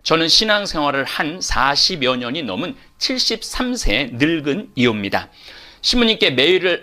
저는 신앙생활을 한 40여 년이 넘은 73세 늙은 이호입니다. 신부님께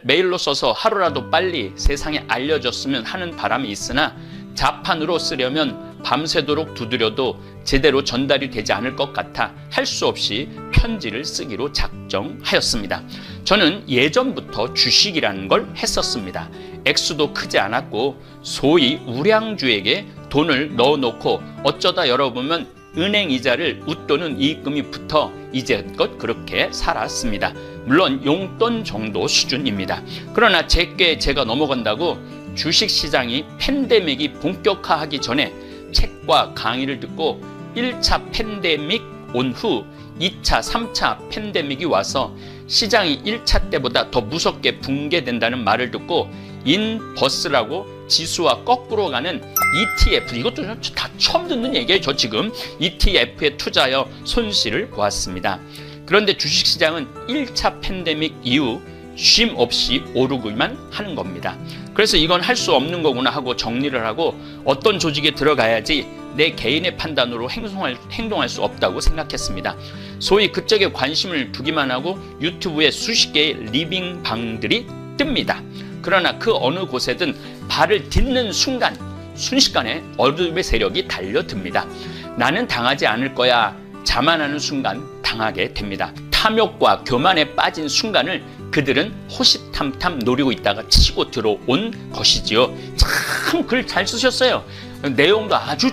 메일로 써서 하루라도 빨리 세상에 알려졌으면 하는 바람이 있으나 자판으로 쓰려면 밤새도록 두드려도 제대로 전달이 되지 않을 것 같아 할 수 없이 편지를 쓰기로 작정하였습니다. 저는 예전부터 주식이라는 걸 했었습니다. 액수도 크지 않았고 소위 우량주에게 돈을 넣어놓고 어쩌다 열어보면 은행 이자를 웃도는 이익금이 붙어 이제껏 그렇게 살았습니다. 물론 용돈 정도 수준입니다. 그러나 제게 제가 넘어간다고 주식시장이 팬데믹이 본격화하기 전에 책과 강의를 듣고 1차 팬데믹 온 후 2차, 3차 팬데믹이 와서 시장이 1차 때보다 더 무섭게 붕괴된다는 말을 듣고 인버스라고 지수와 거꾸로 가는 ETF, 이것도 다 처음 듣는 얘기예요. 저 지금 ETF에 투자하여 손실을 보았습니다. 그런데 주식시장은 1차 팬데믹 이후 쉼 없이 오르기만 하는 겁니다. 그래서 이건 할 수 없는 거구나 하고 정리를 하고 어떤 조직에 들어가야지 내 개인의 판단으로 행동할 수 없다고 생각했습니다. 소위 그쪽에 관심을 두기만 하고 유튜브에 수십 개의 리빙방들이 뜹니다. 그러나 그 어느 곳에든 발을 딛는 순간 순식간에 어둠의 세력이 달려듭니다. 나는 당하지 않을 거야 자만하는 순간 당하게 됩니다. 탐욕과 교만에 빠진 순간을 그들은 호시탐탐 노리고 있다가 치고 들어온 것이지요. 참 글 잘 쓰셨어요. 내용도 아주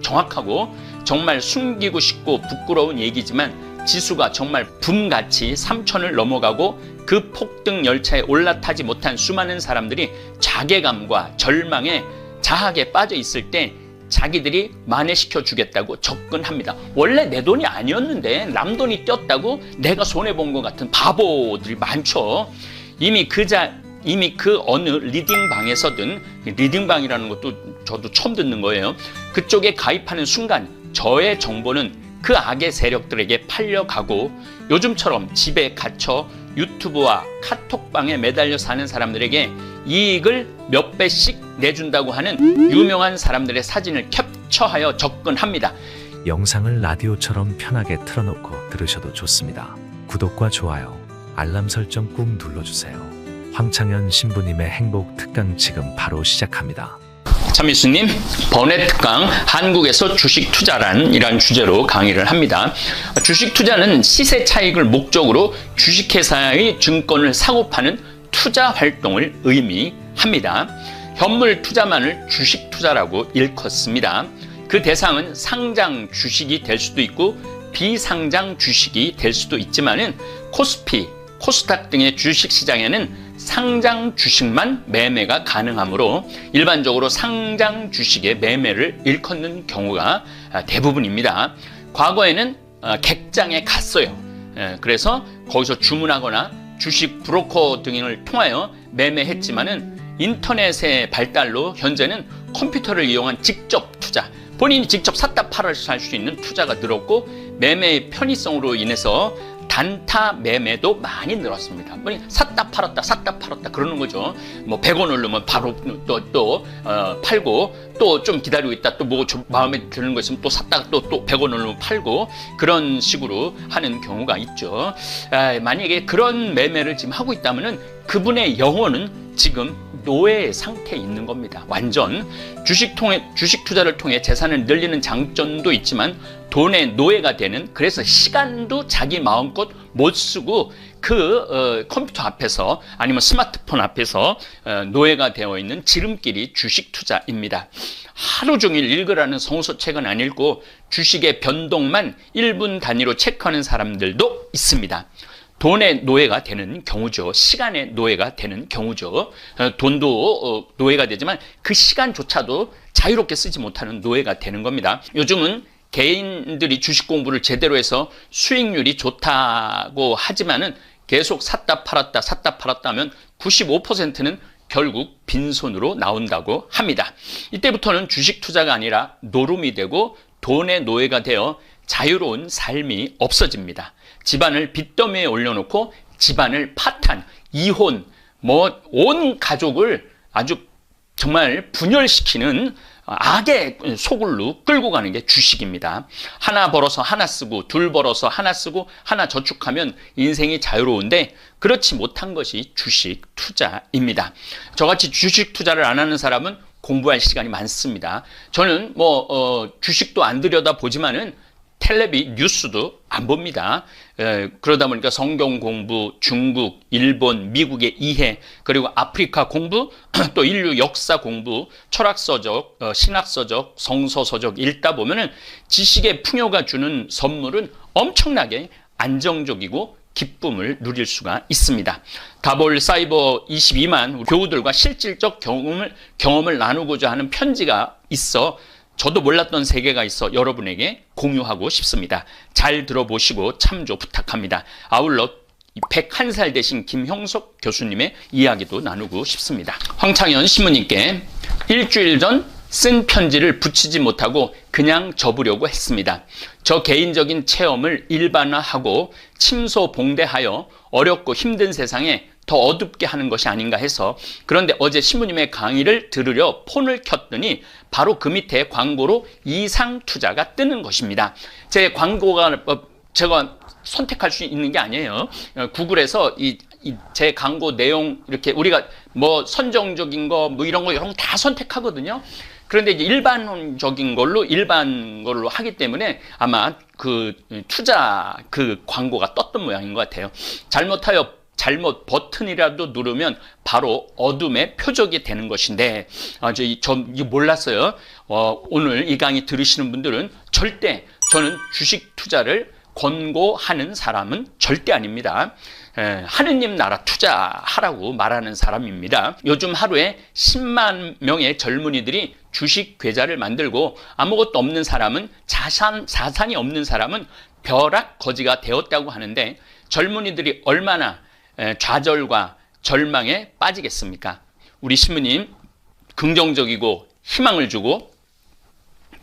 정확하고 정말 숨기고 싶고 부끄러운 얘기지만 지수가 정말 붐같이 3,000을 넘어가고 그 폭등 열차에 올라타지 못한 수많은 사람들이 자괴감과 절망에 자학에 빠져 있을 때 자기들이 만회시켜 주겠다고 접근합니다. 원래 내 돈이 아니었는데 남 돈이 뛰었다고 내가 손해본 것 같은 바보들이 많죠. 이미 그 어느 리딩방에서든, 리딩방이라는 것도 저도 처음 듣는 거예요. 그쪽에 가입하는 순간 저의 정보는 그 악의 세력들에게 팔려가고 요즘처럼 집에 갇혀 유튜브와 카톡방에 매달려 사는 사람들에게 이익을 몇 배씩 내준다고 하는 유명한 사람들의 사진을 캡처하여 접근합니다. 영상을 라디오처럼 편하게 틀어놓고 들으셔도 좋습니다. 구독과 좋아요, 알람 설정 꾹 눌러주세요. 황창현 신부님의 행복 특강 지금 바로 시작합니다. 참이수님, 번외 특강 한국에서 주식 투자란 이란 주제로 강의를 합니다. 주식 투자는 시세 차익을 목적으로 주식회사의 증권을 사고 파는 투자 활동을 의미합니다. 현물 투자만을 주식 투자라고 일컫습니다. 그 대상은 상장 주식이 될 수도 있고 비상장 주식이 될 수도 있지만은 코스피, 코스닥 등의 주식 시장에는 상장 주식만 매매가 가능하므로 일반적으로 상장 주식의 매매를 일컫는 경우가 대부분입니다. 과거에는 객장에 갔어요. 그래서 거기서 주문하거나 주식 브로커 등을 통하여 매매했지만은 인터넷의 발달로 현재는 컴퓨터를 이용한 직접 투자, 본인이 직접 샀다 팔아서 할 수 있는 투자가 늘었고 매매의 편의성으로 인해서 단타 매매도 많이 늘었습니다. 샀다 팔았다 그러는 거죠. 뭐 100원 오르면 바로 또 팔고 또 좀 기다리고 있다 또 뭐 마음에 드는 거 있으면 또 샀다가 또 100원 오르면 팔고 그런 식으로 하는 경우가 있죠. 만약에 그런 매매를 지금 하고 있다면은 그분의 영혼은 지금 노예 상태에 있는 겁니다. 완전 주식 투자를 통해 재산을 늘리는 장점도 있지만 돈의 노예가 되는, 그래서 시간도 자기 마음껏 못 쓰고 그 컴퓨터 앞에서 아니면 스마트폰 앞에서 노예가 되어 있는 지름길이 주식 투자입니다. 하루 종일 읽으라는 성서책은 안 읽고 주식의 변동만 1분 단위로 체크하는 사람들도 있습니다. 돈의 노예가 되는 경우죠. 시간의 노예가 되는 경우죠. 돈도 노예가 되지만 그 시간조차도 자유롭게 쓰지 못하는 노예가 되는 겁니다. 요즘은 개인들이 주식 공부를 제대로 해서 수익률이 좋다고 하지만은 계속 샀다 팔았다 하면 95%는 결국 빈손으로 나온다고 합니다. 이때부터는 주식 투자가 아니라 노름이 되고 돈의 노예가 되어 자유로운 삶이 없어집니다. 집안을 빚더미에 올려놓고 집안을 파탄, 이혼, 온 가족을 아주 정말 분열시키는 악의 소굴로 끌고 가는 게 주식입니다. 하나 벌어서 하나 쓰고 둘 벌어서 하나 쓰고 하나 저축하면 인생이 자유로운데 그렇지 못한 것이 주식 투자입니다. 저같이 주식 투자를 안 하는 사람은 공부할 시간이 많습니다. 저는 주식도 안 들여다보지만은 텔레비 뉴스도 안 봅니다. 그러다 보니까 성경 공부, 중국, 일본, 미국의 이해, 그리고 아프리카 공부, 또 인류 역사 공부, 철학서적, 신학서적, 성서서적 읽다 보면은 지식의 풍요가 주는 선물은 엄청나게 안정적이고 기쁨을 누릴 수가 있습니다. 다볼 사이버 22만 교우들과 실질적 경험을 나누고자 하는 편지가 있어 저도 몰랐던 세계가 있어 여러분에게 공유하고 싶습니다. 잘 들어보시고 참조 부탁합니다. 아울러 101살 되신 김형석 교수님의 이야기도 나누고 싶습니다. 황창현 신부님께 일주일 전 쓴 편지를 붙이지 못하고 그냥 접으려고 했습니다. 저 개인적인 체험을 일반화하고 침소봉대하여 어렵고 힘든 세상에 더 어둡게 하는 것이 아닌가 해서 그런데 어제 신부님의 강의를 들으려 폰을 켰더니 바로 그 밑에 광고로 이상 투자가 뜨는 것입니다. 제 광고가 제가 선택할 수 있는 게 아니에요. 구글에서 제 광고 내용 이렇게 우리가 선정적인 거 이런 거 다 선택하거든요. 그런데 이제 일반 걸로 하기 때문에 아마 그 투자 그 광고가 떴던 모양인 것 같아요. 잘못 버튼이라도 누르면 바로 어둠의 표적이 되는 것인데 저 이거 몰랐어요. 오늘 이 강의 들으시는 분들은 절대 저는 주식 투자를 권고하는 사람은 절대 아닙니다. 하느님 나라 투자하라고 말하는 사람입니다. 요즘 하루에 10만 명의 젊은이들이 주식 계좌를 만들고 아무것도 없는 사람은 자산이 없는 사람은 벼락 거지가 되었다고 하는데 젊은이들이 얼마나 좌절과 절망에 빠지겠습니까? 우리 신부님 긍정적이고 희망을 주고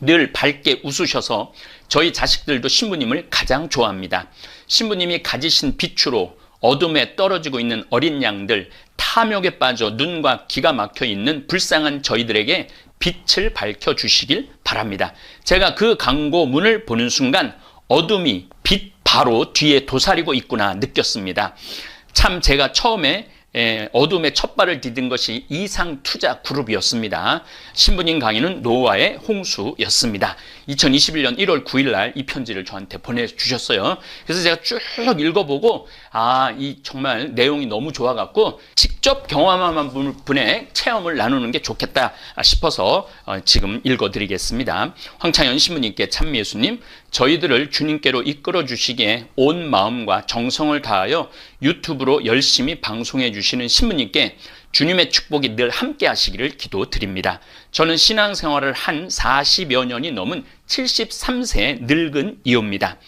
늘 밝게 웃으셔서 저희 자식들도 신부님을 가장 좋아합니다. 신부님이 가지신 빛으로 어둠에 떨어지고 있는 어린 양들, 탐욕에 빠져 눈과 귀가 막혀 있는 불쌍한 저희들에게 빛을 밝혀주시길 바랍니다. 제가 그 광고문을 보는 순간 어둠이 빛 바로 뒤에 도사리고 있구나 느꼈습니다. 참 제가 처음에 어둠의 첫 발을 디딘 것이 이상투자 그룹이었습니다. 신부님 강의는 노아의 홍수였습니다. 2021년 1월 9일 날 이 편지를 저한테 보내주셨어요. 그래서 제가 쭉 읽어보고 이 정말 내용이 너무 좋아갖고 직접 경험한 분의 체험을 나누는 게 좋겠다 싶어서 지금 읽어드리겠습니다. 황창현 신부님께 참미예수님, 저희들을 주님께로 이끌어 주시기에 온 마음과 정성을 다하여 유튜브로 열심히 방송해 주시는 신부님께 주님의 축복이 늘 함께 하시기를 기도드립니다. 저는 신앙생활을 한 40여 년이 넘은 73세 늙은 이호입니다.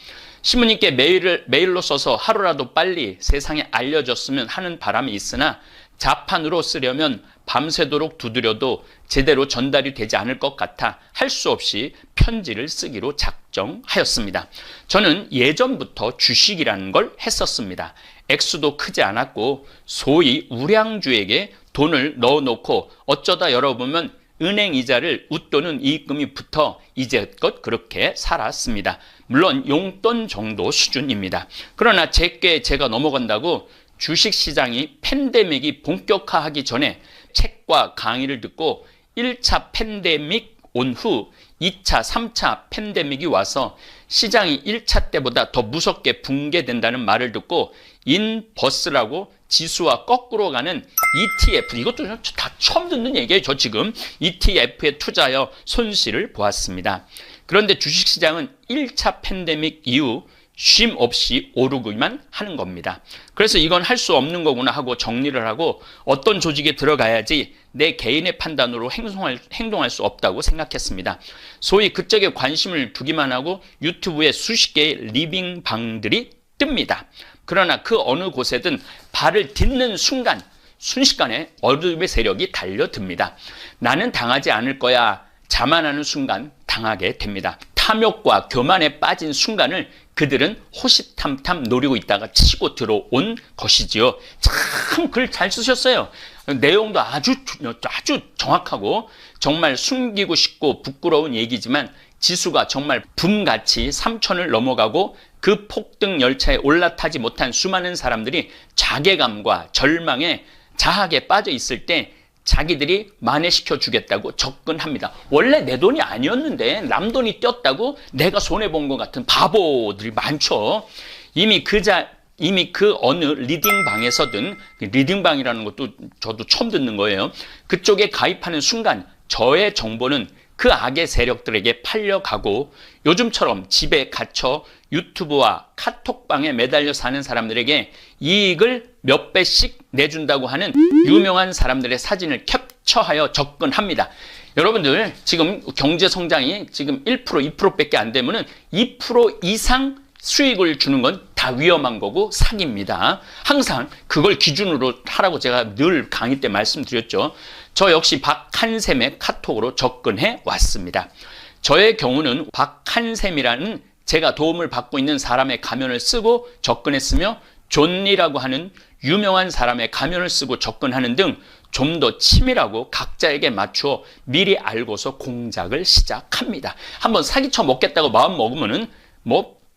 신부님께 메일로 써서 하루라도 빨리 세상에 알려졌으면 하는 바람이 있으나 자판으로 쓰려면 밤새도록 두드려도 제대로 전달이 되지 않을 것 같아 할 수 없이 편지를 쓰기로 작정하였습니다. 저는 예전부터 주식이라는 걸 했었습니다. 액수도 크지 않았고 소위 우량주에게 돈을 넣어놓고 어쩌다 열어보면 은행 이자를 웃도는 이익금이 붙어 이제껏 그렇게 살았습니다. 물론 용돈 정도 수준입니다. 그러나 제가 넘어간다고 주식시장이 팬데믹이 본격화하기 전에 책과 강의를 듣고 1차 팬데믹 온 후 2차, 3차 팬데믹이 와서 시장이 1차 때보다 더 무섭게 붕괴된다는 말을 듣고 인버스라고 지수와 거꾸로 가는 ETF, 이것도 다 처음 듣는 얘기예요. 저 지금 ETF에 투자하여 손실을 보았습니다. 그런데 주식시장은 1차 팬데믹 이후 쉼 없이 오르기만 하는 겁니다. 그래서 이건 할 수 없는 거구나 하고 정리를 하고 어떤 조직에 들어가야지 내 개인의 판단으로 행동할 수 없다고 생각했습니다. 소위 그쪽에 관심을 두기만 하고 유튜브에 수십 개의 리빙방들이 뜹니다. 그러나 그 어느 곳에든 발을 딛는 순간 순식간에 어둠의 세력이 달려듭니다. 나는 당하지 않을 거야 자만하는 순간 당하게 됩니다. 탐욕과 교만에 빠진 순간을 그들은 호시탐탐 노리고 있다가 치고 들어온 것이지요. 참 글 잘 쓰셨어요. 내용도 아주 정확하고 정말 숨기고 싶고 부끄러운 얘기지만 지수가 정말 붐같이 3,000을 넘어가고 그 폭등 열차에 올라타지 못한 수많은 사람들이 자괴감과 절망에 자학에 빠져 있을 때 자기들이 만회시켜 주겠다고 접근합니다. 원래 내 돈이 아니었는데 남 돈이 뛰었다고 내가 손해본 것 같은 바보들이 많죠. 이미 그 어느 리딩방에서든, 리딩방이라는 것도 저도 처음 듣는 거예요. 그쪽에 가입하는 순간 저의 정보는 그 악의 세력들에게 팔려가고 요즘처럼 집에 갇혀 유튜브와 카톡방에 매달려 사는 사람들에게 이익을 몇 배씩 내준다고 하는 유명한 사람들의 사진을 캡처하여 접근합니다. 여러분들 지금 경제 성장이 지금 1%, 2%밖에 안 되면은 2% 이상 수익을 주는 건 다 위험한 거고 사기입니다. 항상 그걸 기준으로 하라고 제가 늘 강의 때 말씀드렸죠. 저 역시 박한샘의 카톡으로 접근해 왔습니다. 저의 경우는 박한샘이라는 제가 도움을 받고 있는 사람의 가면을 쓰고 접근했으며 존이라고 하는 유명한 사람의 가면을 쓰고 접근하는 등 좀 더 치밀하고 각자에게 맞추어 미리 알고서 공작을 시작합니다. 한번 사기쳐 먹겠다고 마음 먹으면은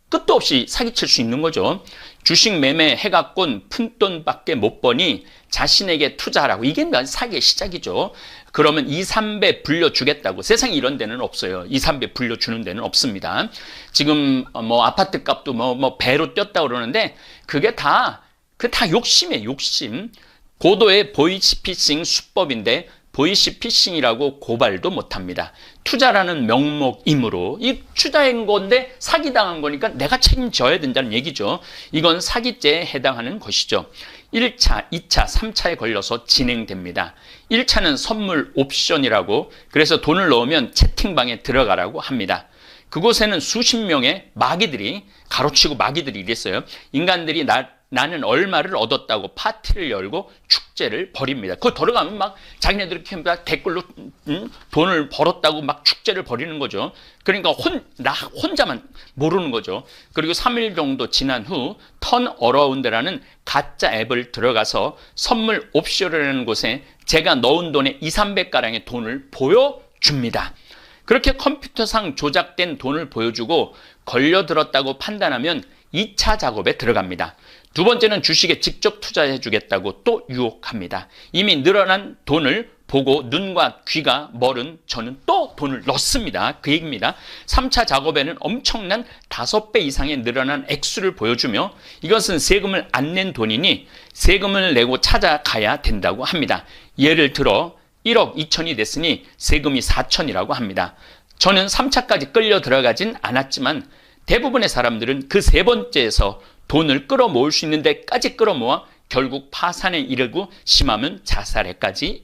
끝도 없이 사기칠 수 있는 거죠. 주식 매매 해갖곤 푼돈밖에 못 버니 자신에게 투자하라고. 이게 사기의 시작이죠. 그러면 2, 3배 불려주겠다고. 세상에 이런 데는 없어요. 2, 3배 불려주는 데는 없습니다. 지금 아파트 값도 배로 뛰었다고 그러는데 그게 다 욕심이에요. 욕심. 고도의 보이스피싱 수법인데 보이스피싱이라고 고발도 못합니다. 투자라는 명목이므로 이 투자한 건데 사기당한 거니까 내가 책임져야 된다는 얘기죠. 이건 사기죄에 해당하는 것이죠. 1차, 2차, 3차에 걸려서 진행됩니다. 1차는 선물 옵션이라고, 그래서 돈을 넣으면 채팅방에 들어가라고 합니다. 그곳에는 수십 명의 마귀들이, 가로치고 마귀들이 이랬어요. 인간들이 나는 얼마를 얻었다고 파티를 열고 축제를 벌입니다. 거기 들어가면 막 자기네들이 댓글로 돈을 벌었다고 막 축제를 벌이는 거죠. 그러니까 나 혼자만 모르는 거죠. 그리고 3일 정도 지난 후 턴어라운드라는 가짜 앱을 들어가서 선물 옵션이라는 곳에 제가 넣은 돈의 2, 300가량의 돈을 보여줍니다. 그렇게 컴퓨터상 조작된 돈을 보여주고 걸려들었다고 판단하면 2차 작업에 들어갑니다. 두 번째는 주식에 직접 투자해 주겠다고 또 유혹합니다. 이미 늘어난 돈을 보고 눈과 귀가 멀은 저는 또 돈을 넣습니다. 그 얘기입니다. 3차 작업에는 엄청난 5배 이상의 늘어난 액수를 보여주며 이것은 세금을 안 낸 돈이니 세금을 내고 찾아가야 된다고 합니다. 예를 들어 1억 2천이 됐으니 세금이 4천이라고 합니다. 저는 3차까지 끌려 들어가진 않았지만 대부분의 사람들은 그 세 번째에서 돈을 끌어모을 수 있는 데까지 끌어모아 결국 파산에 이르고 심하면 자살에까지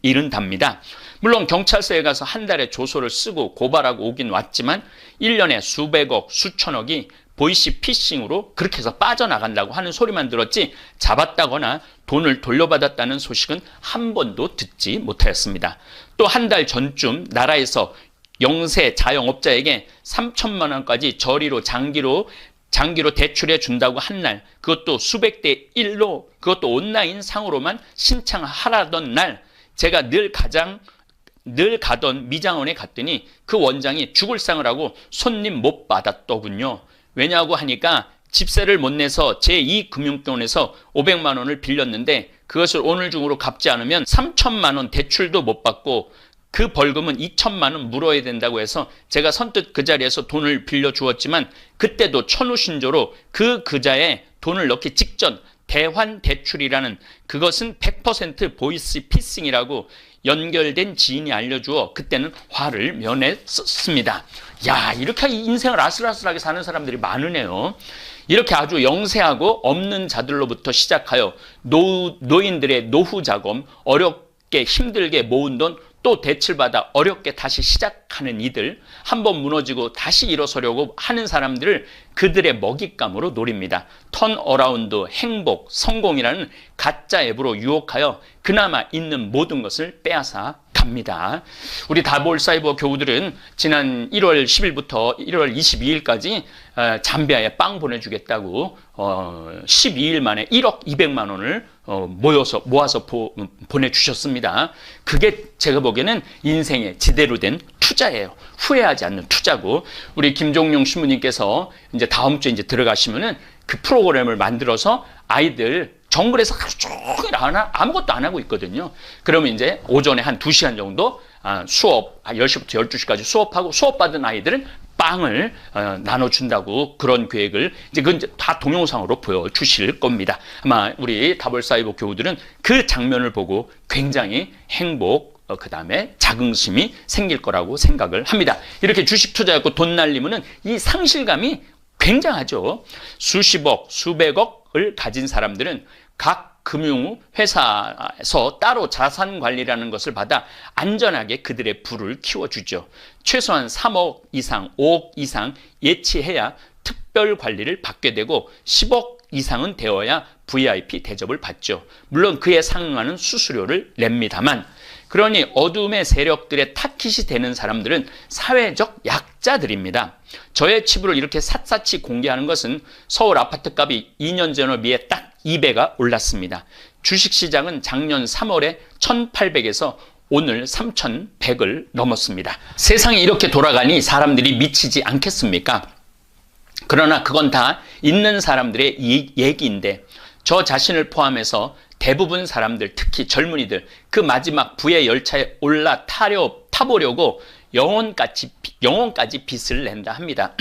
이른답니다. 물론 경찰서에 가서 한 달에 조서를 쓰고 고발하고 오긴 왔지만 1년에 수백억, 수천억이 보이스피싱으로 그렇게 해서 빠져나간다고 하는 소리만 들었지 잡았다거나 돈을 돌려받았다는 소식은 한 번도 듣지 못하였습니다. 또 한 달 전쯤 나라에서 영세 자영업자에게 3천만 원까지 저리로 장기로 대출해 준다고 한 날, 그것도 수백 대 1로, 그것도 온라인 상으로만 신청하라던 날, 제가 늘 가던 미장원에 갔더니 그 원장이 죽을 상을 하고 손님 못 받았더군요. 왜냐고 하니까 집세를 못 내서 제2금융권에서 500만 원을 빌렸는데 그것을 오늘 중으로 갚지 않으면 3천만 원 대출도 못 받고 그 벌금은 2천만 원 물어야 된다고 해서 제가 선뜻 그 자리에서 돈을 빌려주었지만 그때도 천우신조로 그 계좌에 돈을 넣기 직전 대환 대출이라는 그것은 100% 보이스피싱이라고 연결된 지인이 알려주어 그때는 화를 면했습니다. 야, 이렇게 인생을 아슬아슬하게 사는 사람들이 많으네요. 이렇게 아주 영세하고 없는 자들로부터 시작하여 노인들의 노후 자금, 어렵게 힘들게 모은 돈 또 대출받아 어렵게 다시 시작하는 이들, 한번 무너지고 다시 일어서려고 하는 사람들을 그들의 먹잇감으로 노립니다. 턴어라운드, 행복, 성공이라는 가짜 앱으로 유혹하여 그나마 있는 모든 것을 빼앗아 갑니다. 갑니다. 우리 다볼사이버 교우들은 지난 1월 10일부터 1월 22일까지 잠비아에 빵 보내주겠다고 12일 만에 1억 200만 원을 모아서 보내주셨습니다. 그게 제가 보기에는 인생의 제대로 된 투자예요. 후회하지 않는 투자고, 우리 김종용 신부님께서 이제 다음 주에 이제 들어가시면은 그 프로그램을 만들어서 아이들 정글에서 하루 종일 아무것도 안 하고 있거든요. 그러면 이제 오전에 한 2시간 정도 수업, 10시부터 12시까지 수업하고, 수업받은 아이들은 빵을 나눠준다고, 그런 계획을 이제 그건 이제 다 동영상으로 보여주실 겁니다. 아마 우리 다볼사이버 교우들은 그 장면을 보고 굉장히 행복, 그 다음에 자긍심이 생길 거라고 생각을 합니다. 이렇게 주식 투자했고 돈 날리면은 이 상실감이 굉장하죠. 수십억, 수백억을 가진 사람들은 각 금융회사에서 따로 자산 관리라는 것을 받아 안전하게 그들의 부를 키워주죠. 최소한 3억 이상, 5억 이상 예치해야 특별 관리를 받게 되고 10억 이상은 되어야 VIP 대접을 받죠. 물론 그에 상응하는 수수료를 냅니다만, 그러니 어둠의 세력들의 타깃이 되는 사람들은 사회적 약자들입니다. 저의 치부를 이렇게 샅샅이 공개하는 것은 서울 아파트값이 2년 전에 비해 딱 2배가 올랐습니다. 주식시장은 작년 3월에 1800에서 오늘 3100을 넘었습니다. 세상이 이렇게 돌아가니 사람들이 미치지 않겠습니까? 그러나 그건 다 있는 사람들의 얘기인데, 저 자신을 포함해서 대부분 사람들, 특히 젊은이들, 그 마지막 부의 열차에 타보려고 영혼까지 빚을 낸다 합니다.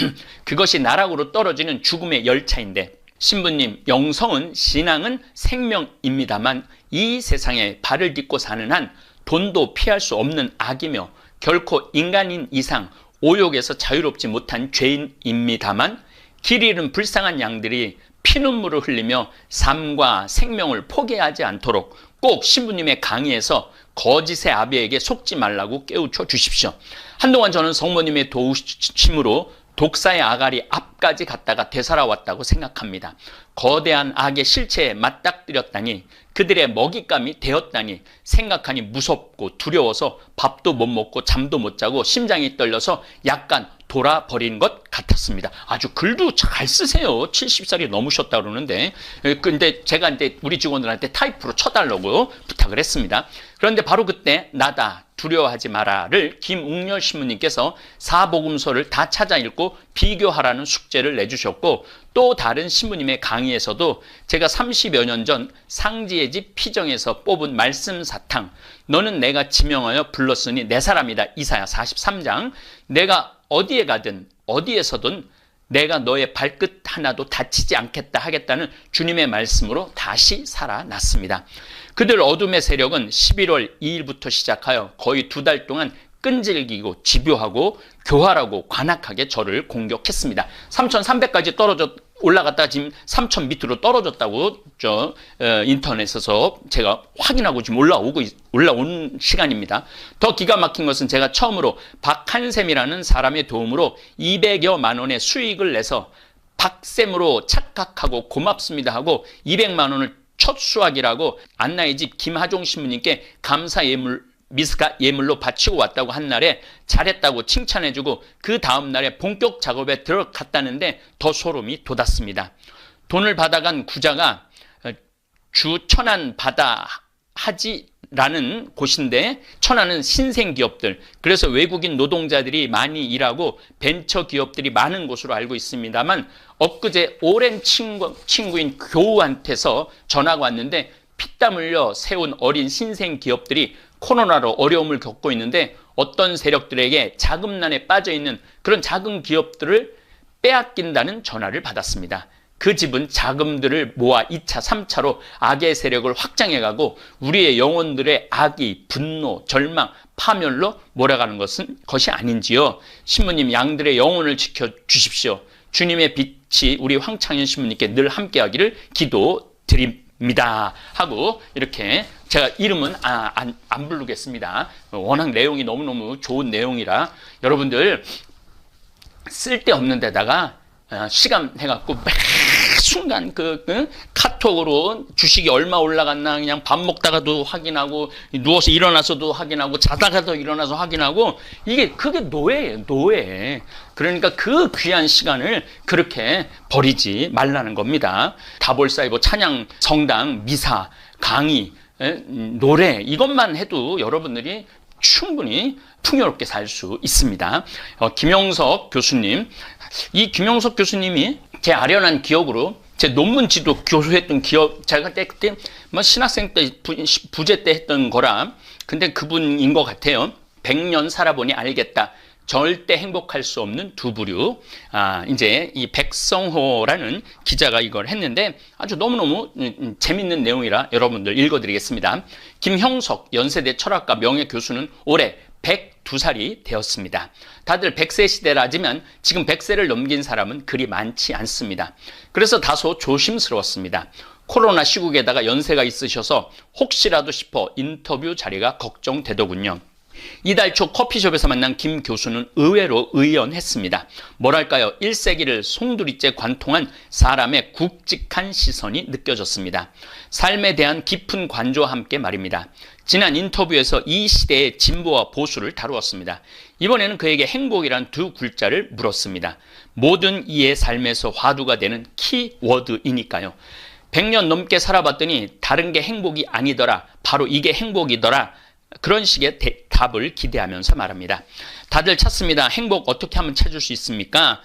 그것이 나락으로 떨어지는 죽음의 열차인데, 신부님, 영성은, 신앙은 생명입니다만 이 세상에 발을 딛고 사는 한 돈도 피할 수 없는 악이며 결코 인간인 이상 오욕에서 자유롭지 못한 죄인입니다만, 길 잃은 불쌍한 양들이 피눈물을 흘리며 삶과 생명을 포기하지 않도록 꼭 신부님의 강의에서 거짓의 아비에게 속지 말라고 깨우쳐 주십시오. 한동안 저는 성모님의 도우심으로 독사의 아가리 앞까지 갔다가 되살아왔다고 생각합니다. 거대한 악의 실체에 맞닥뜨렸다니, 그들의 먹잇감이 되었다니 생각하니 무섭고 두려워서 밥도 못 먹고 잠도 못 자고 심장이 떨려서 약간 돌아버린 것 같았습니다. 아주 글도 잘 쓰세요. 70살이 넘으셨다 그러는데, 근데 제가 이제 우리 직원들한테 타이프로 쳐달라고 부탁을 했습니다. 그런데 바로 그때 나다, 두려워하지 마라를 김웅렬 신부님께서 사복음서를 다 찾아 읽고 비교하라는 숙제를 내주셨고, 또 다른 신부님의 강의에서도 제가 30여 년 전 상지의 집 피정에서 뽑은 말씀 사탕, 너는 내가 지명하여 불렀으니 내 사람이다, 이사야 43장, 내가 어디에 가든 어디에서든 내가 너의 발끝 하나도 다치지 않겠다 하겠다는 주님의 말씀으로 다시 살아났습니다. 그들 어둠의 세력은 11월 2일부터 시작하여 거의 2달 동안 끈질기고 집요하고 교활하고 관악하게 저를 공격했습니다. 3,300까지 올라갔다가 지금 3,000 밑으로 떨어졌다고 인터넷에서 제가 확인하고 지금 올라온 시간입니다. 더 기가 막힌 것은 제가 처음으로 박한샘이라는 사람의 도움으로 200여만 원의 수익을 내서 박샘으로 착각하고 고맙습니다 하고 200만 원을 첫 수확이라고 안나의 집 김하종 신부님께 감사 미스가 예물로 바치고 왔다고 한 날에 잘했다고 칭찬해주고 그 다음 날에 본격 작업에 들어갔다는데 더 소름이 돋았습니다. 돈을 받아간 구자가 주 천안 바다 하지라는 곳인데, 천안은 신생기업들, 그래서 외국인 노동자들이 많이 일하고 벤처 기업들이 많은 곳으로 알고 있습니다만, 엊그제 오랜 친구인 교우한테서 전화가 왔는데 피땀 흘려 세운 어린 신생 기업들이 코로나로 어려움을 겪고 있는데 어떤 세력들에게 자금난에 빠져있는 그런 작은 기업들을 빼앗긴다는 전화를 받았습니다. 그 집은 자금들을 모아 2차, 3차로 악의 세력을 확장해가고 우리의 영혼들의 악이, 분노, 절망, 파멸로 몰아가는 것이 아닌지요. 신부님, 양들의 영혼을 지켜주십시오. 주님의 빛이 우리 황창현 신부님께 늘 함께하기를 기도드립니다 하고, 이렇게 제가 이름은 안 부르겠습니다. 워낙 내용이 너무너무 좋은 내용이라 여러분들 쓸데없는 데다가 시간 해갖고 매 순간 카톡 카톡으로 주식이 얼마 올라갔나 그냥 밥 먹다가도 확인하고 누워서 일어나서도 확인하고 자다가도 일어나서 확인하고 그게 노예예요, 노예. 그러니까 그 귀한 시간을 그렇게 버리지 말라는 겁니다. 다볼사이버 찬양, 성당, 미사, 강의, 노래 이것만 해도 여러분들이 충분히 풍요롭게 살 수 있습니다. 김영석 교수님, 이 김영석 교수님이 제 아련한 기억으로 제 논문지도 교수했던 기억, 제가 그때 신학생 때 부제 때 했던 거라. 근데 그분인 것 같아요. 100년 살아보니 알겠다. 절대 행복할 수 없는 두 부류. 이제 이 백성호라는 기자가 이걸 했는데 아주 너무너무 재밌는 내용이라 여러분들 읽어드리겠습니다. 김형석 연세대 철학과 명예교수는 올해 102살이 되었습니다. 다들 100세 시대라지만 지금 100세를 넘긴 사람은 그리 많지 않습니다. 그래서 다소 조심스러웠습니다. 코로나 시국에다가 연세가 있으셔서 혹시라도 싶어 인터뷰 자리가 걱정되더군요. 이달 초 커피숍에서 만난 김 교수는 의외로 의연했습니다. 뭐랄까요, 1세기를 송두리째 관통한 사람의 굵직한 시선이 느껴졌습니다. 삶에 대한 깊은 관조와 함께 말입니다. 지난 인터뷰에서 이 시대의 진보와 보수를 다루었습니다. 이번에는 그에게 행복이란 두 글자를 물었습니다. 모든 이의 삶에서 화두가 되는 키워드이니까요. 100년 넘게 살아봤더니 다른 게 행복이 아니더라. 바로 이게 행복이더라. 그런 식의 답을 기대하면서 말합니다. 다들 찾습니다. 행복 어떻게 하면 찾을 수 있습니까?